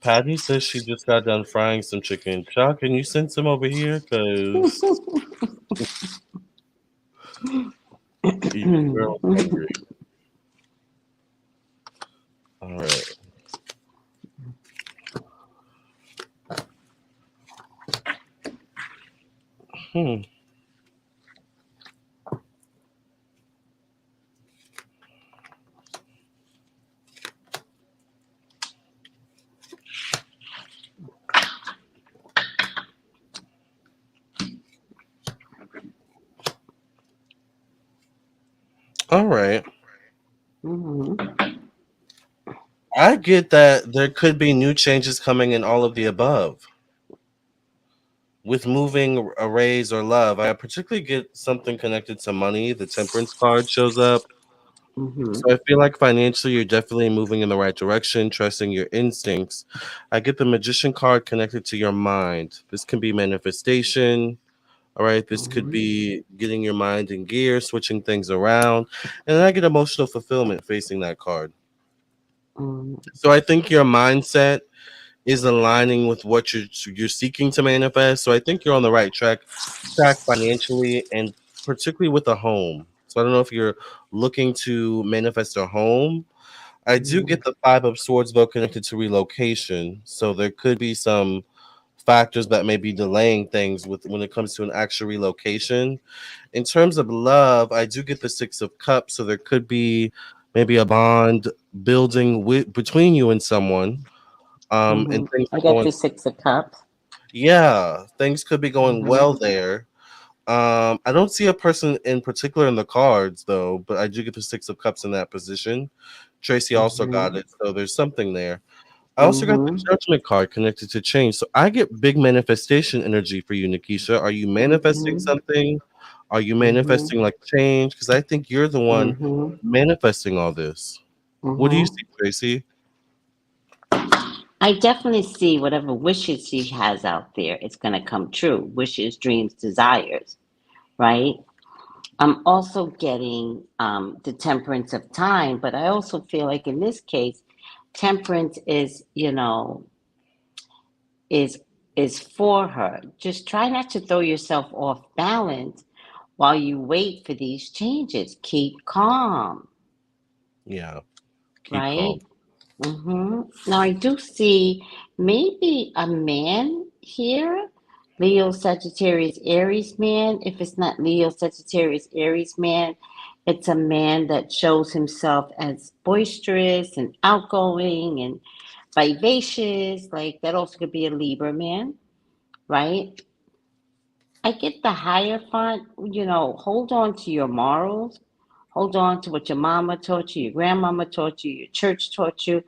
Patty says she just got done frying some chicken. Chuck, can you send some over here? Cause your girl's hungry. All right. Hmm. All right. Mm-hmm. I get that there could be new changes coming in all of the above. With moving, a raise, or love, I particularly get something connected to money. The temperance card shows up. Mm-hmm. So I feel like financially you're definitely moving in the right direction, trusting your instincts. I get the magician card connected to your mind. This can be manifestation. All right. This could Mm-hmm. be getting your mind in gear, switching things around. And then I get emotional fulfillment facing that card. Mm-hmm. So I think your mindset is aligning with what you're seeking to manifest. So I think you're on the right track financially and particularly with a home. So I don't know if you're looking to manifest a home. I do get the Five of Swords though connected to relocation. So there could be some factors that may be delaying things with when it comes to an actual relocation. In terms of love, I do get the Six of Cups, so there could be maybe a bond building between you and someone. Mm-hmm. And things I are got going, the Six of Cups. yeah, things could be going Mm-hmm. well there. I don't see a person in particular in the cards though, but I do get the Six of Cups in that position. Tracy also got Mm-hmm. it, so there's something there. I also got the Mm-hmm. Judgment card connected to change, so I get big manifestation energy for you, Nikisha. Are you manifesting Mm-hmm. something? Are you Mm-hmm. manifesting like change? Because I think you're the one Mm-hmm. manifesting all this. What do you Mm-hmm. see, Tracy? I definitely see whatever wishes she has out there, it's going to come true. Wishes, dreams, desires, right? I'm also getting the temperance of time, but I also feel like in this case, temperance is, is is for her. Just try not to throw yourself off balance while you wait for these changes. Keep calm, Yeah, keep right? calm. Now I do see maybe a man here, Leo, Sagittarius, Aries man. If it's not Leo, Sagittarius, Aries man, it's a man that shows himself as boisterous and outgoing and vivacious. Like that also could be a Libra man, right? I get the Hierophant, hold on to your morals. Hold on to what your mama taught you, your grandmama taught you, your church taught you,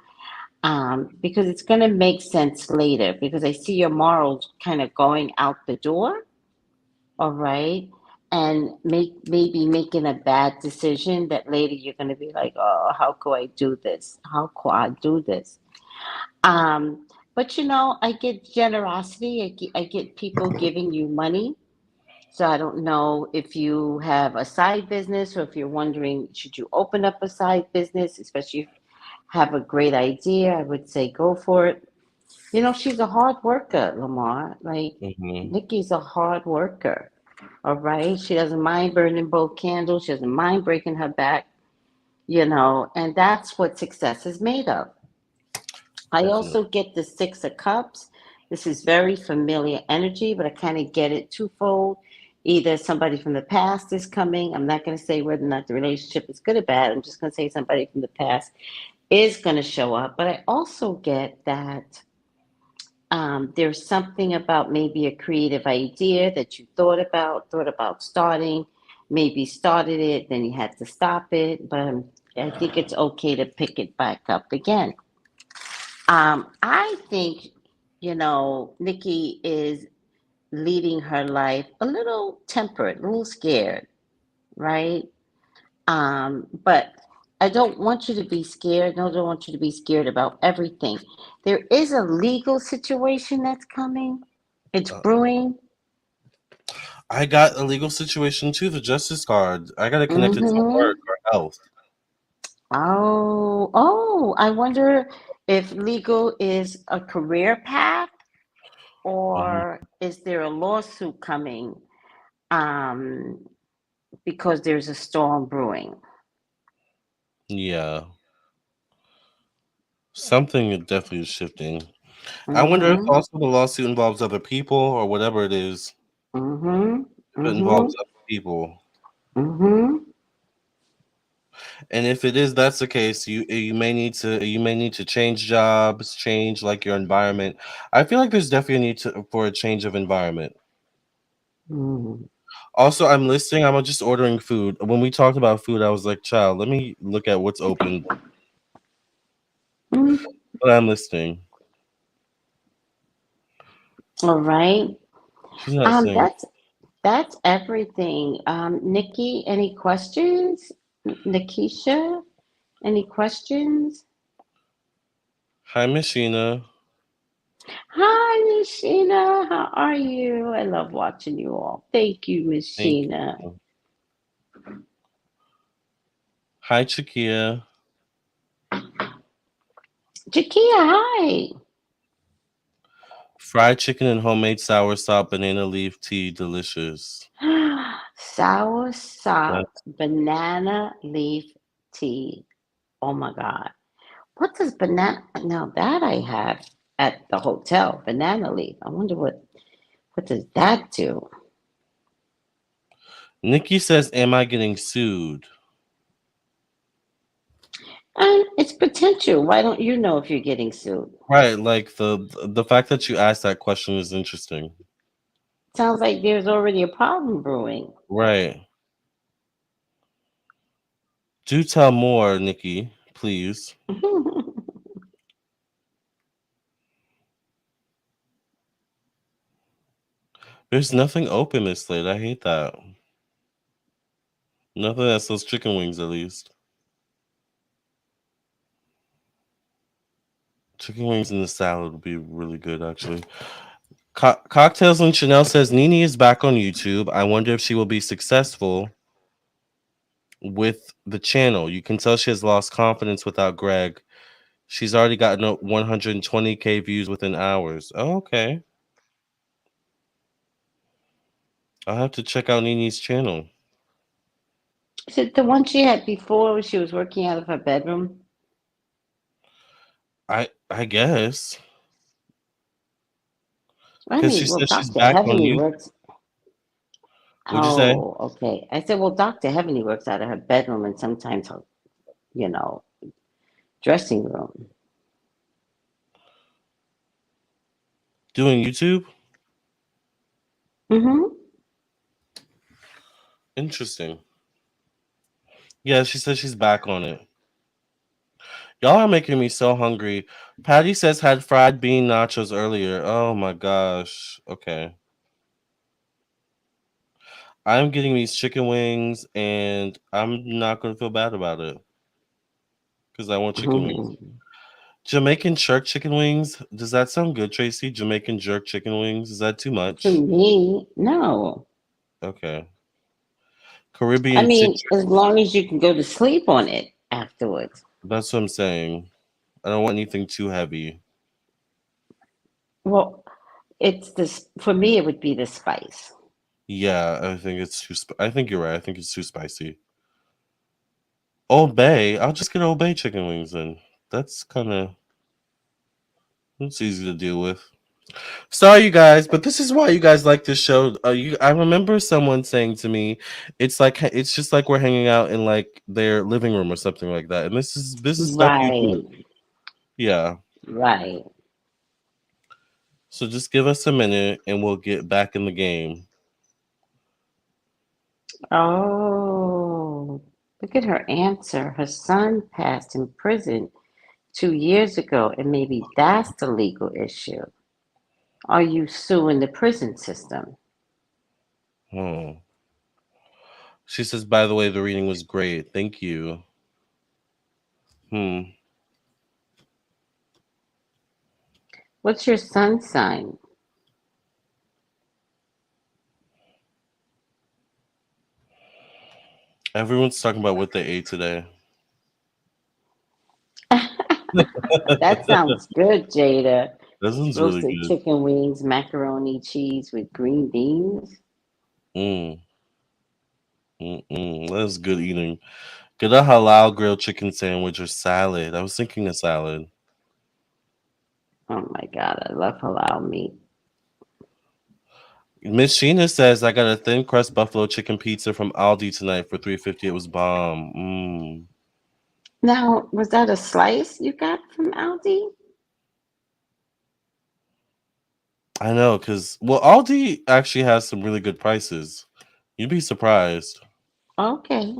because it's going to make sense later. Because I see your morals kind of going out the door, all right, and maybe making a bad decision that later you're going to be like, oh, how could I do this? How could I do this? Um, but I get generosity. I get people giving you money. So I don't know if you have a side business or if you're wondering, should you open up a side business, especially if you have a great idea, I would say go for it. She's a hard worker, Lamar. Like, Hmm. Nikki's a hard worker. All right. She doesn't mind burning both candles. She doesn't mind breaking her back, and that's what success is made of. I Definitely. also get the Six of Cups. This is very familiar energy, but I kind of get it twofold. Either somebody from the past is coming. I'm not going to say whether or not the relationship is good or bad. I'm just going to say somebody from the past is going to show up. But I also get that there's something about maybe a creative idea that you thought about starting, maybe started it, then you had to stop it. But I think it's okay to pick it back up again. I think, Nikki is leading her life a little tempered, a little scared, right? But I don't want you to be scared. No, I don't want you to be scared about everything. There is a legal situation that's coming. It's Uh, brewing. I got a legal situation too. The justice card. I got to connect it to Mm-hmm. work or health. Oh, I wonder if legal is a career path Mhm. or is there a lawsuit coming um, because there's a storm brewing? Yeah, something definitely is shifting. I wonder if Mm-hmm. also the lawsuit involves other people or whatever it is. Mm-hmm. If it Mm-hmm. involves other people, Mm-hmm. and if it is that's the case, you may need to change jobs, change like your environment. I feel like there's definitely a need for a change of environment. Mm-hmm. Also, I'm listening. I'm just ordering food. When we talked about food, I was like, "Child, let me look at what's open." Mm-hmm. But I'm listening. All right. She's not saying. That's everything. Nikki, any questions? Nikisha, any questions? Hi, Miss Sheena. Hi, Miss Sheena. How are you? I love watching you all. Thank you, Miss Thank Sheena. you. Hi, Chikia. Jakia, hi. Fried chicken and homemade soursop banana leaf tea, delicious. Sour Yeah. sop banana leaf tea. Oh my God. What does banana? Now that I have at the hotel, banana leaf. I wonder what does that do? Nikki says, "Am I getting sued?" And it's potential. Why don't you know if you're getting sued? Right, like the fact that you asked that question is interesting. Sounds like there's already a problem brewing. Right. Do tell more, Nikki, please. There's nothing open this late. I hate that. Nothing that sells chicken wings, at least. Chicken wings in the salad would be really good, actually. Cocktails and Chanel says Nene is back on YouTube. I wonder if she will be successful with the channel. You can tell she has lost confidence without Greg. She's already gotten 120K views within hours. Oh, okay. I'll have to check out Nene's channel. Is it the one she had before when she was working out of her bedroom? I guess I because mean, she well, says she's Dr. back on Heavenly you. works. What'd you say? Oh, okay. I said, well, Dr. Heavenly works out of her bedroom and sometimes her, you know, dressing room. Doing YouTube? Mm-hmm. Interesting. Yeah, she says she's back on it. Y'all are making me so hungry. Patty says had fried bean nachos earlier. Oh my gosh. Okay. I'm getting these chicken wings and I'm not going to feel bad about it because I want chicken wings. Mm-hmm. Jamaican jerk chicken wings. Does that sound good, Tracy? Jamaican jerk chicken wings. Is that too To much? me, no. Okay. I Caribbean mean, chicken. as long as you can go to sleep on it afterwards. That's what I'm saying. I don't want anything too heavy. Well, it's this for me. It would be the spice. Yeah, I think it's too. I think you're right. I think it's too spicy. Old Bay. I'll just get Old Bay chicken wings then. That's kind of it's easy to deal with. Sorry, you guys, but this is why you guys like this show. I remember someone saying to me, it's just like we're hanging out in like their living room or something like that. And this is stuff you do. Right, Yeah. right. So just give us a minute and we'll get back in the game. Oh, look at her answer. Her son passed in prison 2 years ago, and maybe that's the legal issue. Are you suing the prison system? Hmm. She says, by the way, the reading was great. Thank you. What's your sun sign? Everyone's talking about what they ate today. That sounds good, Jada. That sounds really Roasted good. chicken wings, macaroni cheese with green beans. Mm, that's good eating. Get a halal grilled chicken sandwich or salad. I was thinking a salad. Oh my God, I love halal meat. Miss Sheena says I got a thin crust buffalo chicken pizza from Aldi tonight for $3.50. It was bomb. Now, was that a slice you got from Aldi? I know, cause Aldi actually has some really good prices. You'd be surprised, Okay.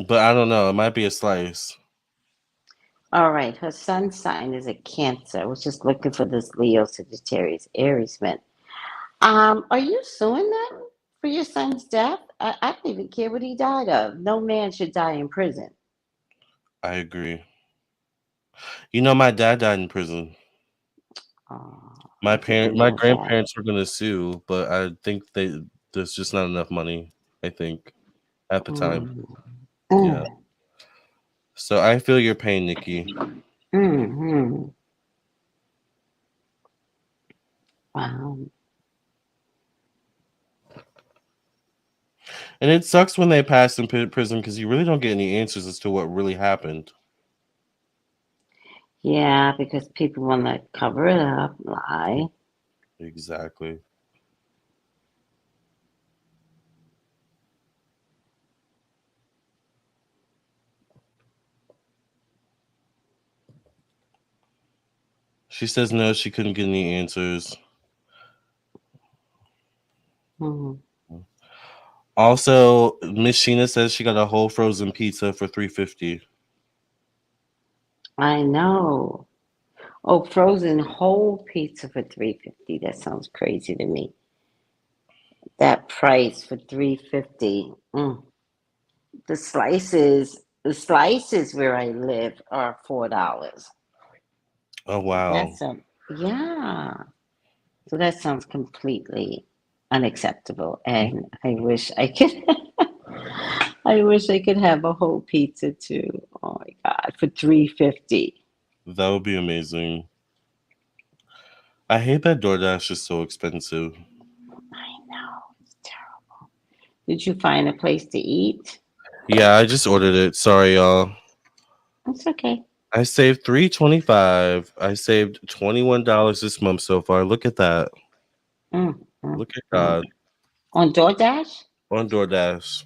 but I don't know. It might be a slice. All right. Her sun sign is a Cancer. I was just looking for this Leo, Sagittarius, Aries man. Are you suing them for your son's death? I don't even care what he died of. No man should die in prison. I agree. You know, my dad died in prison. Oh, My I didn't my know that. grandparents were gonna sue, but I think there's just not enough money. I think at the time, Mm. yeah. Mm. So I feel your pain, Nikki. Mm-hmm. Wow. And it sucks when they pass in prison because you really don't get any answers as to what really happened. Yeah, because people want to cover it up, lie. Exactly. She says no, she couldn't get any answers. Mm. Also, Miss Sheena says she got a whole frozen pizza for $3.50. I know. Oh, frozen whole pizza for 350. That sounds crazy to me. That price for 350. Mm. The slices where I live are $4. Oh wow. That's a yeah. So that sounds completely unacceptable. And I wish I could I wish I could have a whole pizza too. Oh my God, for 350. That would be amazing. I hate that DoorDash is so expensive. I know. It's terrible. Did you find a place to eat? Yeah, I just ordered it. Sorry, y'all. It's okay. I saved $3.25. I saved $21 this month so far. Look at that. Mm, mm, Look at mm. God On DoorDash? on DoorDash.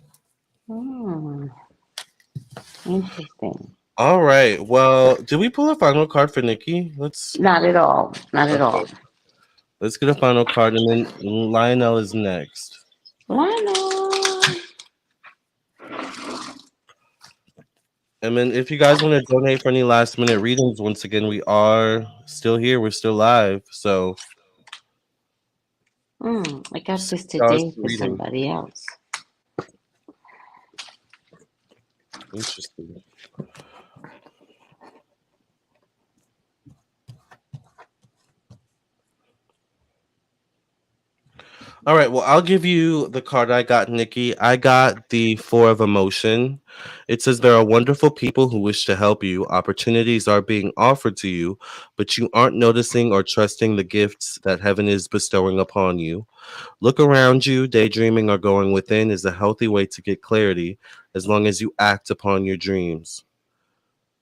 Hmm, interesting. All right. Well, did we pull a final card for Nikki? Let's Not at all. Not at okay. all. Let's get a final card, and then Lionel is next. Lionel. And then, if you guys want to donate for any last minute readings, once again, we are still here. We're still live. So, I got this $6 today for for reading. somebody else. Interesting. All right. Well, I'll give you the card I got, Nikki. I got the Four of Emotion. It says there are wonderful people who wish to help you. Opportunities are being offered to you, but you aren't noticing or trusting the gifts that heaven is bestowing upon you. Look around you. Daydreaming or going within is a healthy way to get clarity as long as you act upon your dreams.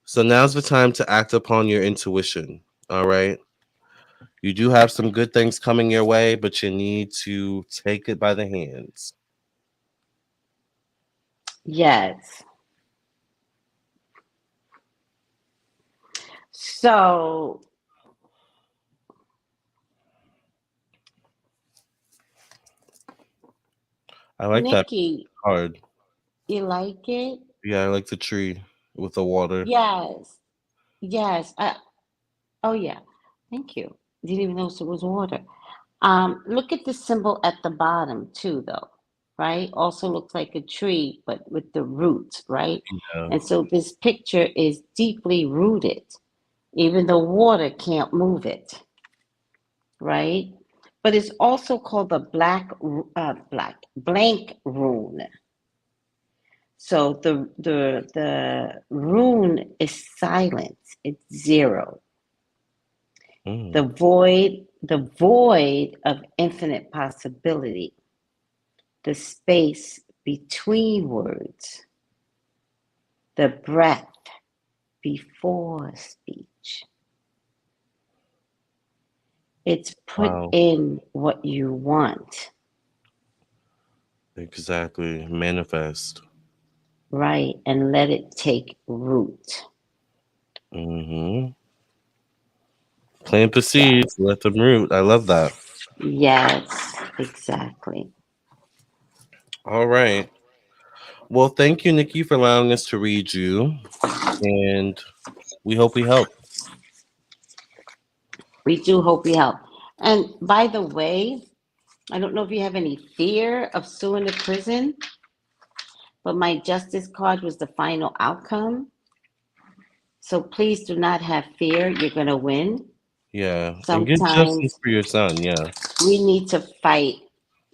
So now's the time to act upon your intuition. All right. You do have some good things coming your way, but you need to take it by the hands. Yes. So, I like that Nikki, card. you like it? Yeah, I like the tree with the water. Yes. Yes. Oh, yeah. Thank you. Didn't even notice it was water. Look at the symbol at the bottom, too, though. right? Also looks like a tree, but with the roots, right? Yeah. And so this picture is deeply rooted. Even the water can't move it, right? But it's also called the blank rune. So the rune is silence. It's zero. Mm. The void of infinite possibility, the space between words, the breath before speech. It's put Wow. in what you want, Exactly. Manifest. right? And let it take root. Mm-hmm. Plant the Yeah. seeds, let them root. I love that. Yes, exactly. All right. Well, thank you, Nikki, for allowing us to read you, and we hope we help. We do hope we help. And by the way, I don't know if you have any fear of suing the prison, but my justice card was the final outcome. So please do not have fear. You're going to win. Yeah, and get justice Sometimes for your son. Yeah, we need to fight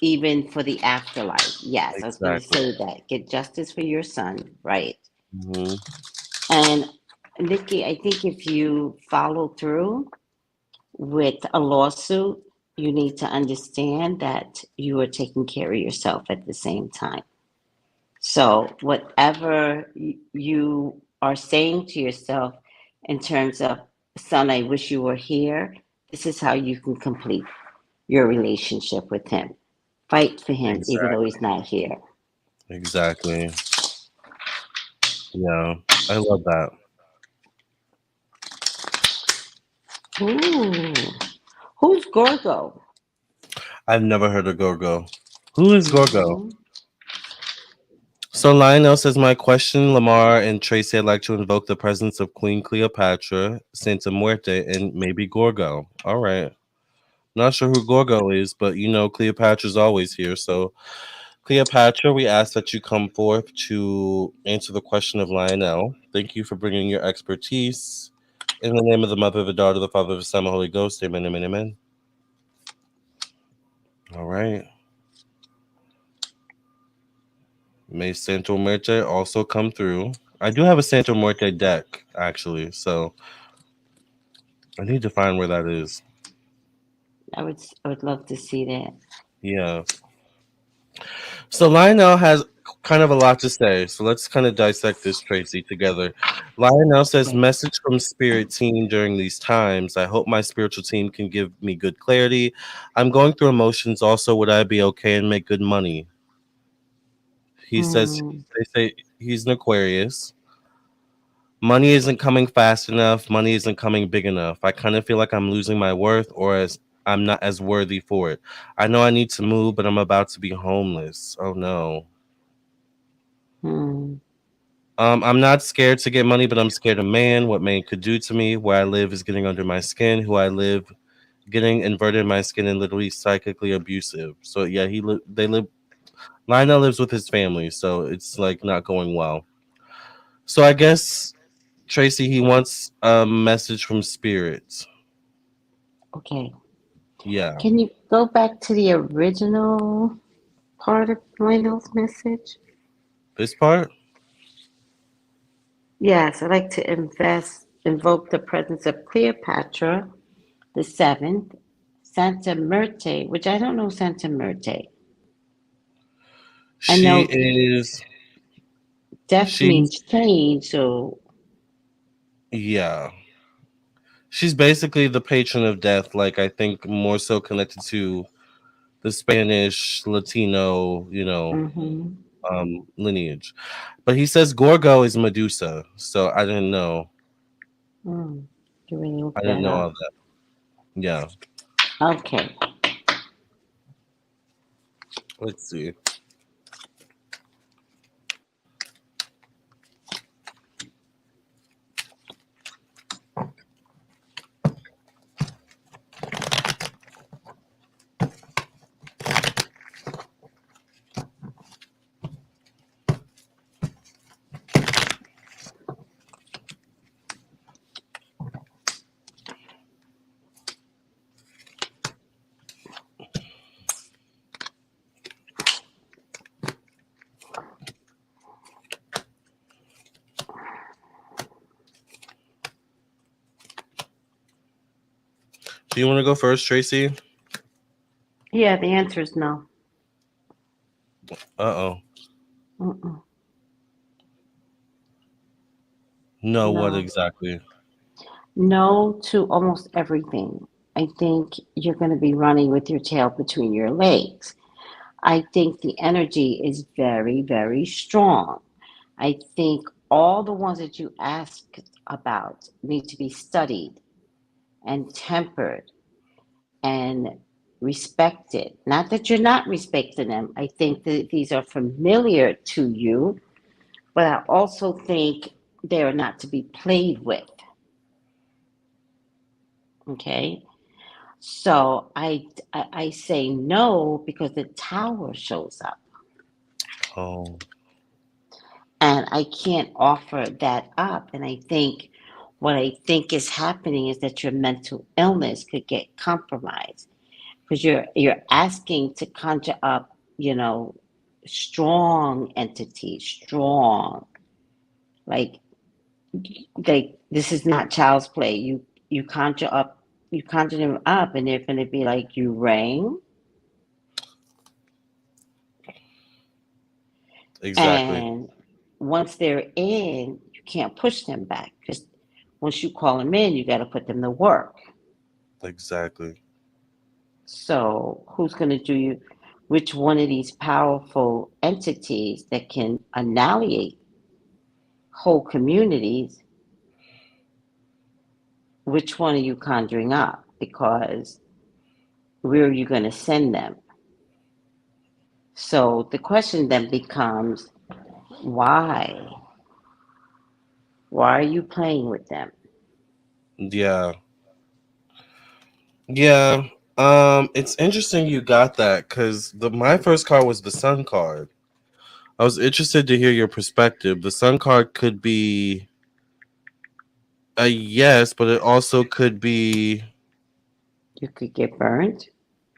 even for the afterlife. Yes, I was going to exactly. say that. Get justice for your son, right? Hmm. And Nikki, I think if you follow through with a lawsuit, you need to understand that you are taking care of yourself at the same time. So, whatever you are saying to yourself in terms of, son, I wish you were here, this is how you can complete your relationship with him. Fight for him, even though Exactly. he's not here. Exactly. Yeah, I love that. Ooh, who's Gorgo? I've never heard of Gorgo. Who is Gorgo? Hmm. So Lionel says, my question, Lamarr and Tracey, I'd like to invoke the presence of Queen Cleopatra, Santa Muerte, and maybe Gorgo. All right. Not sure who Gorgo is, but you know Cleopatra's always here. So Cleopatra, we ask that you come forth to answer the question of Lionel. Thank you for bringing your expertise. In the name of the Mother, the Daughter, the Father, the Son, and the Holy Ghost. Amen, amen, amen. All right. May Santo Muerte also come through. I do have a Santo Muerte deck, actually, so I need to find where that is. I would love to see that. Yeah. So Lionel has kind of a lot to say. So let's kind of dissect this, Tracey, together. Lionel says, Okay. message from spirit team during these times. I hope my spiritual team can give me good clarity. I'm going through emotions. Also, would I be okay and make good money? He says, Hmm. they say he's an Aquarius. Money isn't coming fast enough. Money isn't coming big enough. I kind of feel like I'm losing my worth or as I'm not as worthy for it. I know I need to move, but I'm about to be homeless. Oh no. Hmm. I'm not scared to get money, but I'm scared of man, what man could do to me. Where I live is getting under my skin. Who I live, getting inverted in my skin and literally psychically abusive. So yeah, they live. Lionel lives with his family, so it's like not going well. So I guess Tracey, he wants a message from spirits. Okay. Yeah, Can you go back to the original part of Lionel's message? this part. Yes, I'd like to invoke the presence of Cleopatra, the seventh, Santa Merte, which I don't know Santa Merte. I She know is. death She's means change, so yeah. She's basically the patron of death. Like I think more so connected to the Spanish Latino, hmm. lineage. But he says Gorgo is Medusa, so I didn't know. Mm. Can we I look didn't that know up? all that. Yeah, Okay. let's see. Do you want to go first, Tracy? Yeah, the answer is no. Uh-oh. Mm-mm. No, what No. exactly? No to almost everything. I think you're going to be running with your tail between your legs. I think the energy is very, very strong. I think all the ones that you ask about need to be studied and tempered and respected. Not that you're not respecting them. I think that these are familiar to you, but I also think they are not to be played with. Okay. So I say no because the tower shows up. Oh, And I can't offer that up. And I think what I think is happening is that your mental illness could get compromised because you're asking to conjure up, strong entities, strong, like this is not child's play. You conjure them up, and they're going to be like, you rang, exactly. and once they're in, you can't push them back because once you call them in, you got to put them to work. Exactly. So who's going to do you? Which one of these powerful entities that can annihilate whole communities? Which one are you conjuring up? Because where are you going to send them? So the question then becomes, why? Why are you playing with them? Yeah. Yeah. It's interesting you got that because the my first card was the Sun card. I was interested to hear your perspective. The Sun card could be a yes, but it also could be You could get burned.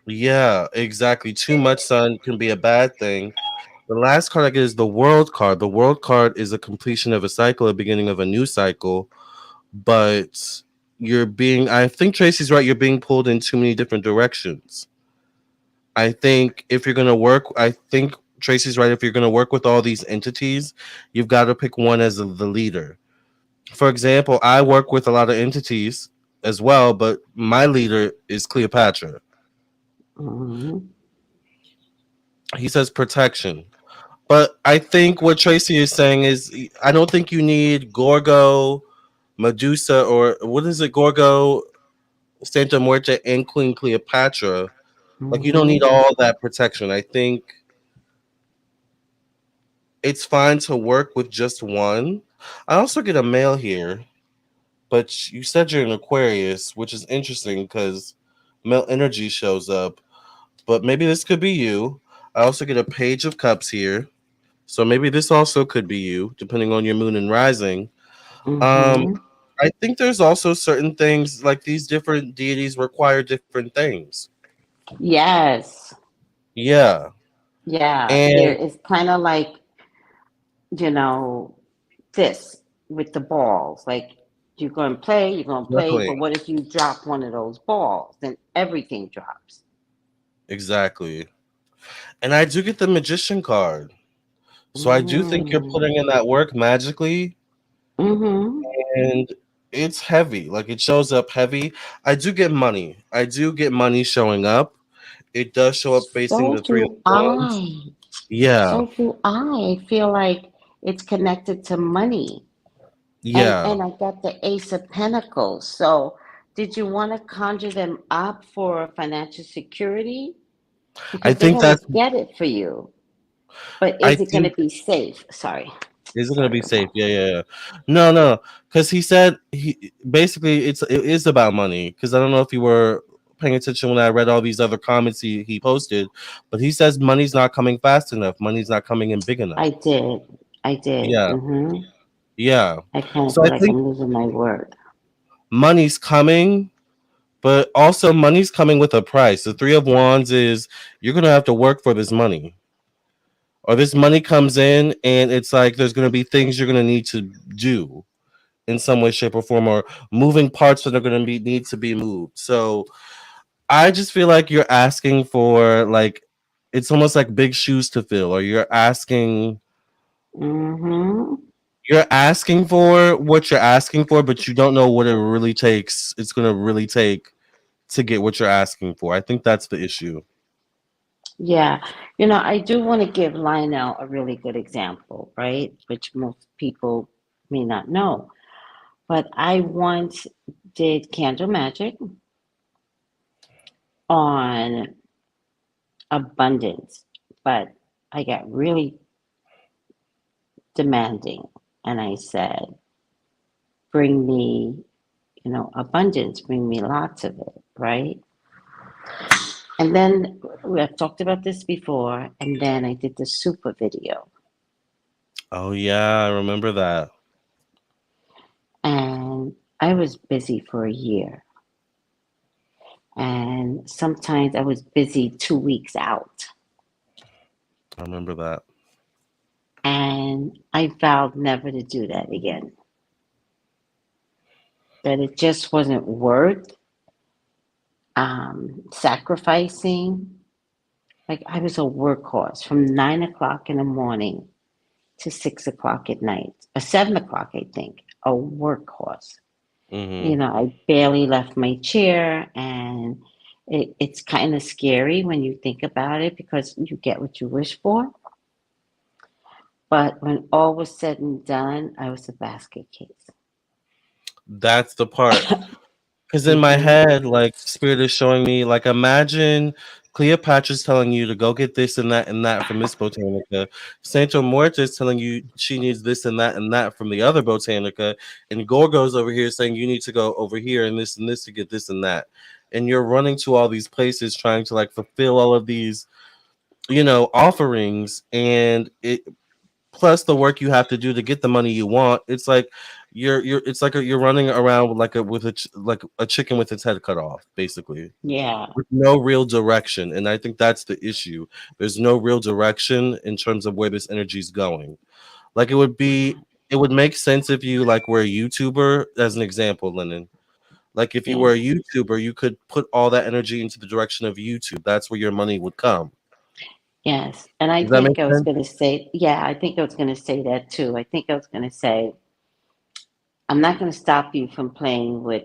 yeah, exactly. Too much sun can be a bad thing. The last card I get is the World card. The World card is a completion of a cycle, a beginning of a new cycle, but I think Tracy's right, you're being pulled in too many different directions. I think if you're going to work, I think Tracy's right. If you're going to work with all these entities, you've got to pick one as the leader. For example, I work with a lot of entities as well, but my leader is Cleopatra. Hmm. He says protection. But I think what Tracy is saying is I don't think you need Gorgo, Medusa, or what is it, Gorgo, Santa Muerte, and Queen Cleopatra. Like you don't need Hmm. all that protection. I think it's fine to work with just one. I also get a male here, but you said you're an Aquarius, which is interesting because male energy shows up. But maybe this could be you. I also get a Page of Cups here. So maybe this also could be you, depending on your moon and rising. Um, Hmm. I think there's also certain things like these different deities require different things. Yes. Yeah. Yeah. There And is kind of like, you know, this with the balls. Like you're going to play, definitely, but what if you drop one of those balls? Then everything drops. exactly. And I do get the magician card. So I do think you're Mm. putting in that work magically Hmm. and it's heavy. Like it shows up heavy. I do get money. I do get money showing up. It does show up facing So the three of do wands. I. Yeah. So do I. I feel like it's connected to money. Yeah. And I got the Ace of Pentacles. So did you want to conjure them up for financial security? I Because they're think going to that's get it for you. But I is it going to think be safe? Sorry. is it gonna Sorry, be safe? Ramon. Yeah, yeah, yeah. No, no, because he said he basically it is about money. Because I don't know if you were paying attention when I read all these other comments he posted, but he says money's not coming fast enough. Money's not coming in big enough. I did. I did. Yeah, yeah. I kind of So feel I like think I'm losing my word. money's coming, but also money's coming with a price. The Three of Wands is you're gonna have to work for this money, or this money comes in and it's like there's gonna be things you're gonna need to do. in some way, shape, or form, or moving parts that are going to need to be moved. So I just feel like you're asking for like it's almost like big shoes to fill, or Mm-hmm. you're asking for what you're asking for, but you don't know what it really takes. It's going to really take to get what you're asking for. I think that's the issue. Yeah. I do want to give Lionel a really good example, right? Which most people may not know. But I once did candle magic on abundance, but I got really demanding. And I said, bring me, abundance, bring me lots of it, right? And then we have talked about this before, and then I did the super video. Oh yeah, I remember that. And I was busy for a year. And sometimes I was busy 2 weeks out. I remember that. And I vowed never to do that again. That it just wasn't worth sacrificing. Like I was a workhorse from 9 o'clock in the morning to 6 o'clock at night, or 7 o'clock, I think, a workhorse. Hmm. I barely left my chair, and it's kind of scary when you think about it because you get what you wish for. But when all was said and done, I was a basket case. That's the part. Because in my Hmm. head, like Spirit is showing me, like imagine Cleopatra's telling you to go get this and that from this botanica. Santo Muerta is telling you she needs this and that from the other botanica, and Gorgo's over here saying you need to go over here and this to get this and that. And you're running to all these places trying to like fulfill all of these, offerings, and it plus the work you have to do to get the money you want. It's like you're it's like you're running around with like a chicken with its head cut off, basically, Yeah. with no real direction. And I think that's the issue. There's no real direction in terms of where this energy is going. Like it would make sense if you like were a YouTuber, as an example, Lennon. Like if you Yeah. were a YouTuber, you could put all that energy into the direction of YouTube. That's where your money would come. Yes. And I Does that make think I was sense? going to say, yeah, I think I was going to say that too. I think I was going to say, I'm not going to stop you from playing with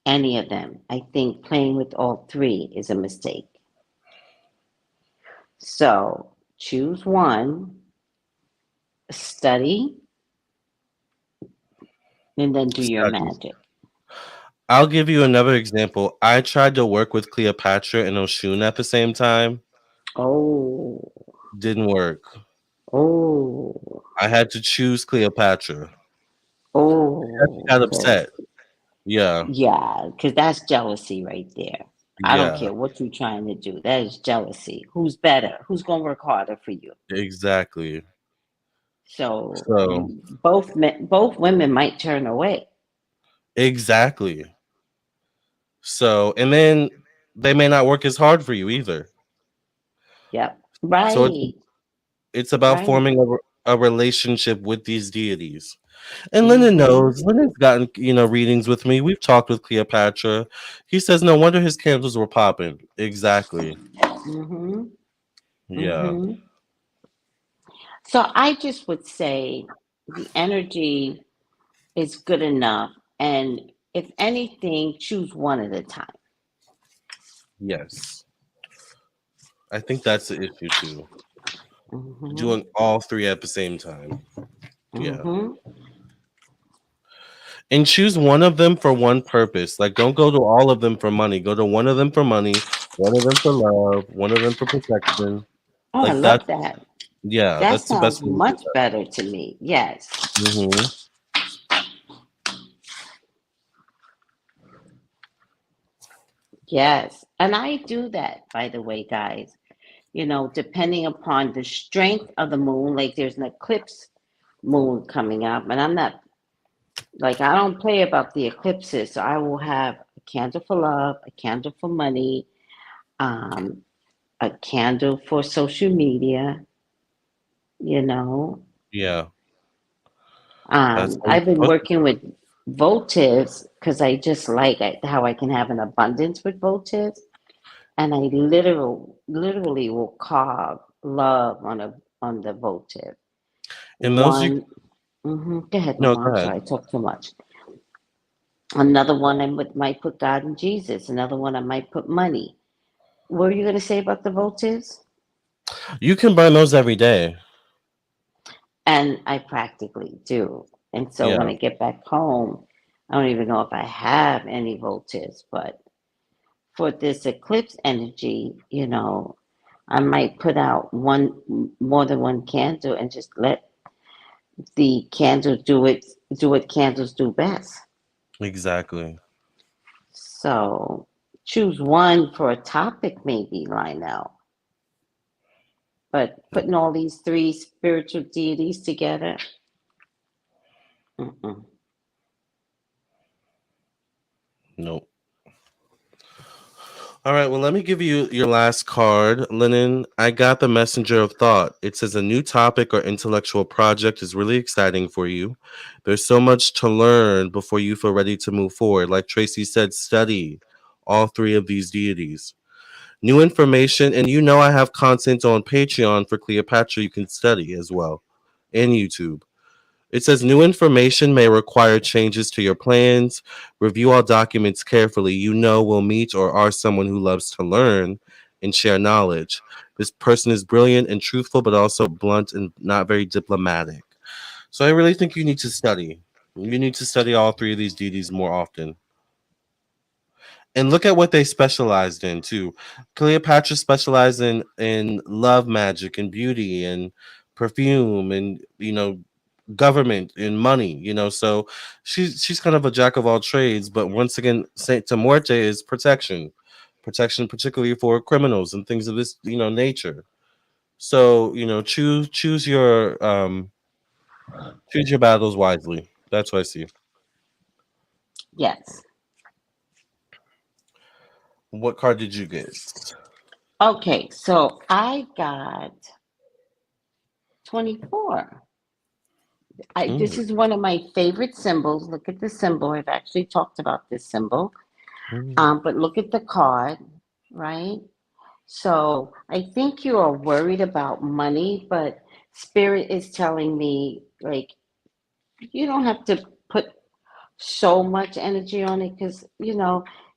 any of them. I think playing with all three is a mistake. So choose one, study, and then do your Studies. magic. I'll give you another example. I tried to work with Cleopatra and Oshun at the same time. Oh, Didn't work. oh, I had to choose Cleopatra. She oh. got upset. Yeah, Yeah, because that's jealousy right there. I don't yeah, care what you're trying to do. That is jealousy. Who's better? Who's going to work harder for you? exactly. So So, both women might turn away. exactly. So, and then they may not work as hard for you either. Yep. So Right. it's about Right. forming a relationship with these deities. And Lennon Mm-hmm. knows. Lennon's gotten, readings with me. We've talked with Cleopatra. He says no wonder his candles were popping. Exactly. Mm-hmm. Yeah. Mm-hmm. So I just would say the energy is good enough. And if anything, choose one at a time. Yes. I think that's the issue too. Mm-hmm. Doing all three at the same time. Yeah. Mm-hmm. And choose one of them for one purpose. Like don't go to all of them for money. Go to one of them for money, one of them for love, one of them for protection. Oh, I Like that's love that. yeah, That that's the best sounds way to do much that. better to me. Yes. Hmm. Yes. And I do that, by the way, guys. Depending upon the strength of the moon, like there's an eclipse moon coming up, and I'm not like, I don't play about the eclipses. So I will have a candle for love, a candle for money, um, a candle for social media, you know. Yeah. That's how you're I've been supposed to working do with it. votives because I just like how I can have an abundance with votives, and I literally will carve love on the votive. And those you One, go ahead, no, Mama. go I'm ahead. sorry, I talk too much. Another one might put God and Jesus. Another one I might put money. What were you going to say about the votives? You can burn those every day. And I practically do. And so when Yeah, I get back home, I don't even know if I have any votives, but for this eclipse energy, I might put out more than one candle and just let the candle do what candles do best. exactly. So choose one for a topic, maybe, Lionel. But putting all these three spiritual deities together, mm-mm. Nope. All right, well, let me give you your last card, Lennon. I got the Messenger of Thought. It says a new topic or intellectual project is really exciting for you. There's so much to learn before you feel ready to move forward. Like Tracey said, study all three of these deities. New information, and I have content on Patreon for Cleopatra you can study as well, and YouTube. It says new information may require changes to your plans. Review all documents carefully. Will meet or are someone who loves to learn and share knowledge. This person is brilliant and truthful, but also blunt and not very diplomatic. So I really think you need to study. You need to study all three of these deities more often. And look at what they specialized in too. Cleopatra specialized in love magic and beauty and perfume and government and money, so she's kind of a jack of all trades, but once again Saint Muerte is protection particularly for criminals and things of this nature. So choose your battles wisely. That's what I see. Yes. What card did you get? Okay, so I got 24. This Mm, is one of my favorite symbols. Look at the symbol. I've actually talked about this symbol. mm, But look at the card, right? So I think you are worried about money, but Spirit is telling me, like, you don't have to put so much energy on it because,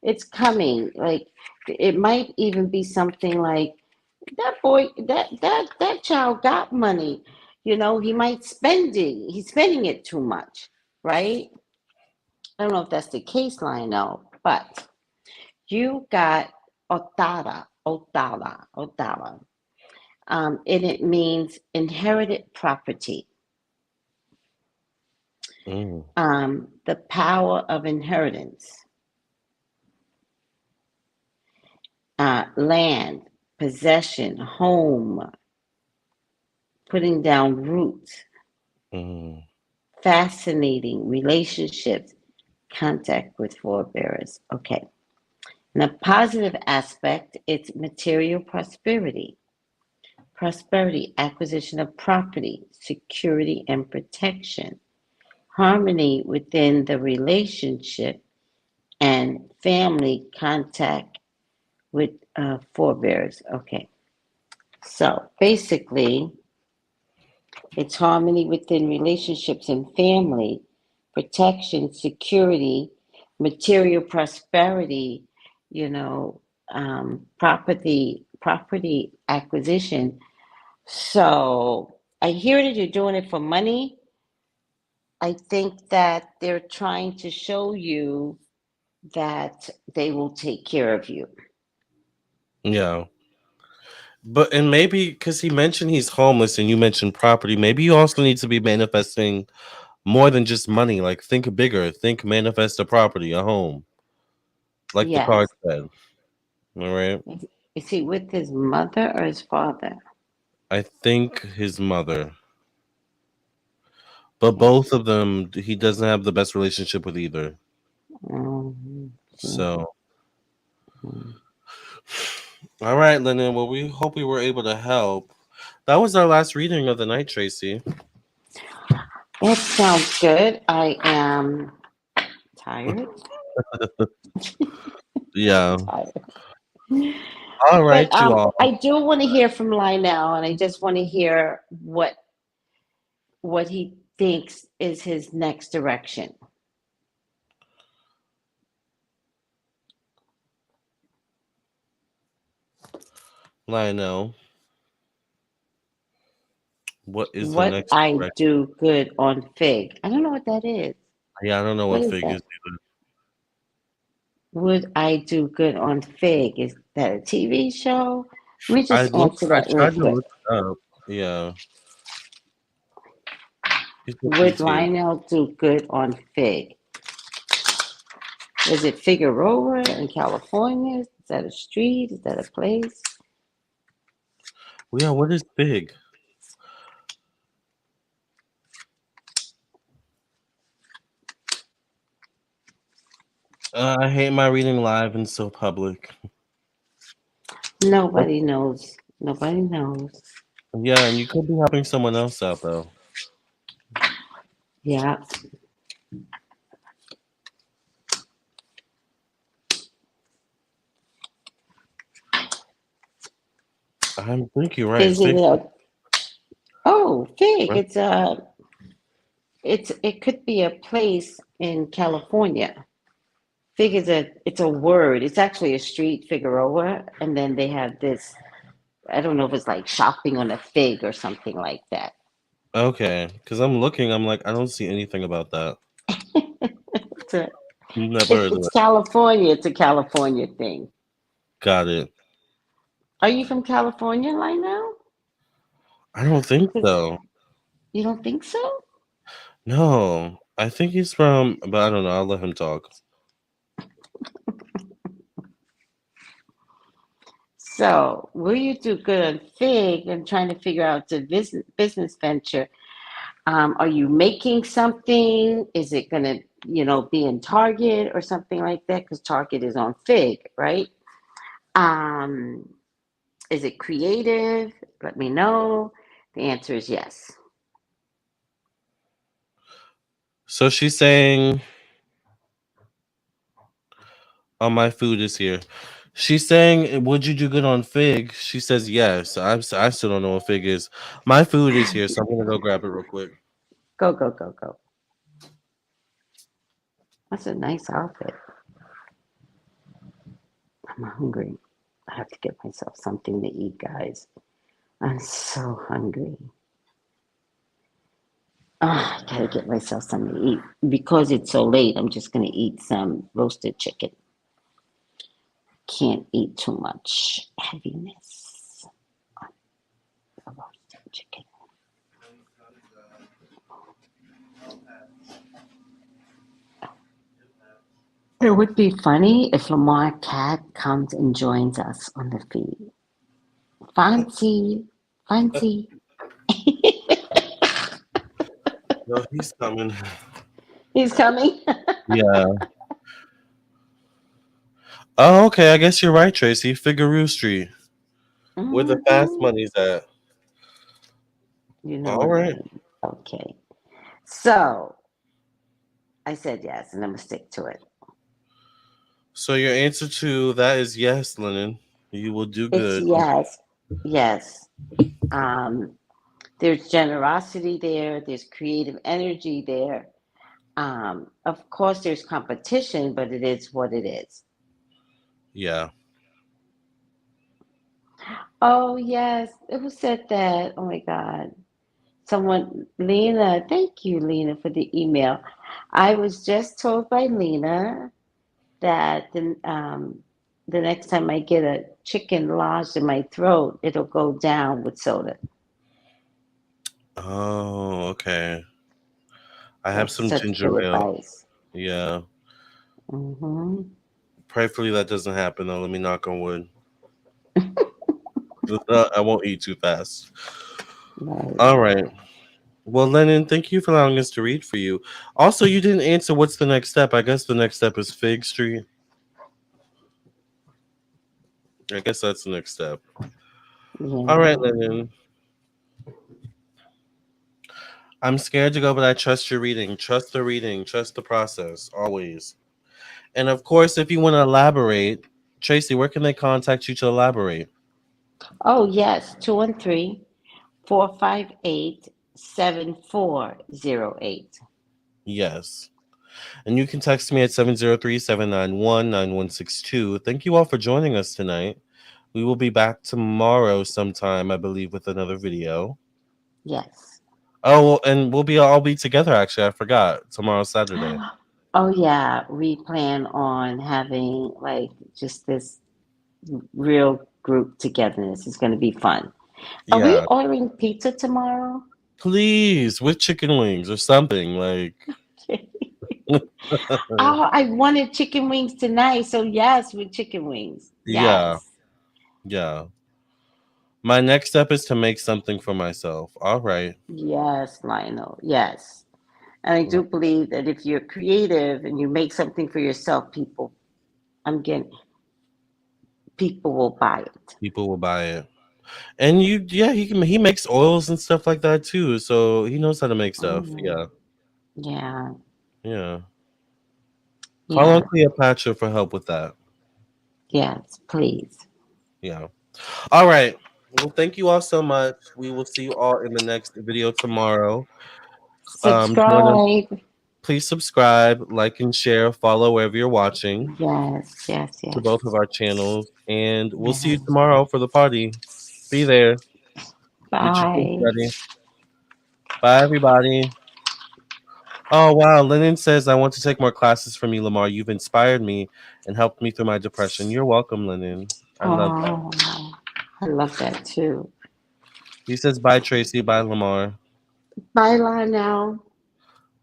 it's coming. Like, it might even be something like, that boy, that child got money. He might spend it. He's spending it too much, right? I don't know if that's the case, Lionel, but you got Otala, and it means inherited property. mm, The power of inheritance, land, possession, home, putting down roots, mm, fascinating relationships, contact with forebearers. Okay. In a positive aspect, it's material prosperity, acquisition of property, security and protection, harmony within the relationship, and family contact with forebears. Okay. So basically, it's harmony within relationships and family, protection, security, material prosperity, you know, property acquisition. So I hear that you're doing it for money. I think that they're trying to show you that they will take care of you. yeah. But and maybe because he mentioned he's homeless and you mentioned property, maybe you also need to be manifesting more than just money. Like think bigger. Think manifest a property, a home, like the card Yes. said. All right. Is he with his mother or his father? I think his mother, but Okay. both of them, he doesn't have the best relationship with either. Okay. So, all right, Lennon. Well, we hope we were able to help. That was our last reading of the night, Tracey. That sounds good. I am Tired? Yeah. Tired. All But right, you all. I do want to hear from Lionel, and I just want to hear what he thinks is his next direction. Lionel, what is the What next I direction? do good on Fig. I don't know what that is. Yeah, I don't know What what is fig that? is either. Would I do good on Fig? Is that a TV show? Let me just answer I that real tried to quick. look it up. Yeah. He said Would YouTube. Lionel do good on Fig? Is it Figueroa in California? Is that a street? Is that a place? Well, yeah, what is fig? I hate my reading live and so public. What? Nobody knows. Nobody knows. Yeah, and you could be helping someone else out though. Yeah. I think you're right. Is it Fig. a Fig? Right? It could be a place in California. Fig is it's a word. It's actually a street, Figueroa, and then they have this. I don't know if it's like shopping on a fig or something like that. Okay, because I'm looking. I'm like, I don't see anything about that. It's a, Never heard of it's it. California. It's a California thing. Got it. Are you from California, Lionel? I don't think 'Cause so. you don't think so? No, I think he's from, but I don't know. I'll let him talk. So, will you do good on Fig and trying to figure out the business venture? Are you making something? Is it going to, be in Target or something like that? Because Target is on Fig, right? Um, is it creative? Let me know. The answer is yes. So she's saying, "Oh, my food is here." She's saying, "Would you do good on fig?" She says yes. I still don't know what fig is. My food is here, so I'm gonna go grab it real quick. Go, go, go, go. That's a nice outfit. I'm hungry. I have to get myself something to eat, guys. I'm so hungry. I gotta get myself something to eat. Because it's so late, I'm just gonna eat some roasted chicken. Can't eat too much heaviness on the roasted chicken. It would be funny if Lamarr Cat comes and joins us on the feed. Fancy, fancy. No, he's coming. He's coming. Yeah. Oh, okay. I guess you're right, Tracy. Figaro Street, where the fast Hmm. money's at. You know All what I right. mean. Okay. So I said yes, and I'm gonna stick to it. So your answer to that is yes, Lennon. You will do It's good. yes, yes. Um, there's generosity there. There's creative energy there. Of course, there's competition, but it is what it is. Yeah. Oh yes, it was said that. Oh my God. Someone, Lena, thank you, Lena, for the email. I was just told by Lena that the next time I get a chicken lodged in my throat, it'll go down with soda. Oh, okay. I have That's some such ginger good ale. advice. Yeah. Hmm. Prayerfully that doesn't happen though. Let me knock on wood. I won't eat too fast. Right. All right. Well, Lennon, thank you for allowing us to read for you. Also, you didn't answer what's the next step. I guess the next step is Fig Street. I guess that's the next step. All right, Yeah. Lennon. I'm scared to go, but I trust your reading. Trust the reading. Trust the process. Always. And of course, if you want to elaborate, Tracey, where can they contact you to elaborate? Oh, yes, 213-458-7408. Yes. And you can text me at 703-791-9162. Thank you all for joining us tonight. We will be back tomorrow sometime, I believe, with another video. Yes. Oh, and we'll be all be together, actually. I forgot. Tomorrow's Saturday. Oh, yeah, we plan on having like just this real group togetherness. It's going to be fun. Are we Yeah. ordering pizza tomorrow? Please, with chicken wings or something. Like, Oh, I wanted chicken wings tonight. So, yes, with chicken wings. yeah. Yes. Yeah. My next step is to make something for myself. All right. Yes, Lionel. Yes. And I do believe that if you're creative and you make something for yourself, people will buy it. People will buy it. And he makes oils and stuff like that too. So he knows how to make stuff. Mm. Yeah. Yeah. Call on Yeah. Cleopatra for help with that. Yes, please. Yeah. All right. Well, thank you all so much. We will see you all in the next video tomorrow. Subscribe. Please subscribe, like, and share. Follow wherever you're watching Yes. to both of our channels. And we'll see you tomorrow for the party. Be there. Get your food Bye. ready. Bye, everybody. Oh, wow. Lennon says, I want to take more classes from you, Lamarr. You've inspired me and helped me through my depression. You're welcome, Lennon. I love that. I love that too. He says, bye, Tracey. Bye, Lamarr. Bye, Lionel.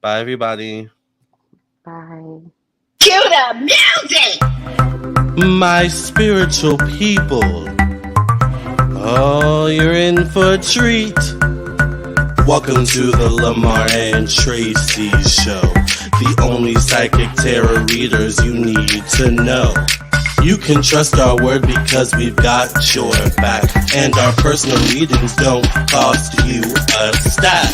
Bye, everybody. Bye. Cue the music! My spiritual people. Oh, you're in for a treat. Welcome to the Lamarr and Tracey show. The only psychic tarot readers you need to know. You can trust our word because we've got your back. And our personal readings don't cost you a stack.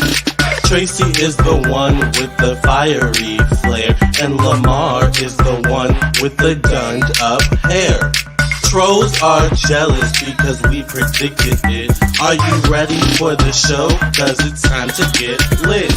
Tracey is the one with the fiery flare, and Lamarr is the one with the gunned up hair. Trolls are jealous because we predicted it. Are you ready for the show? Cause it's time to get lit.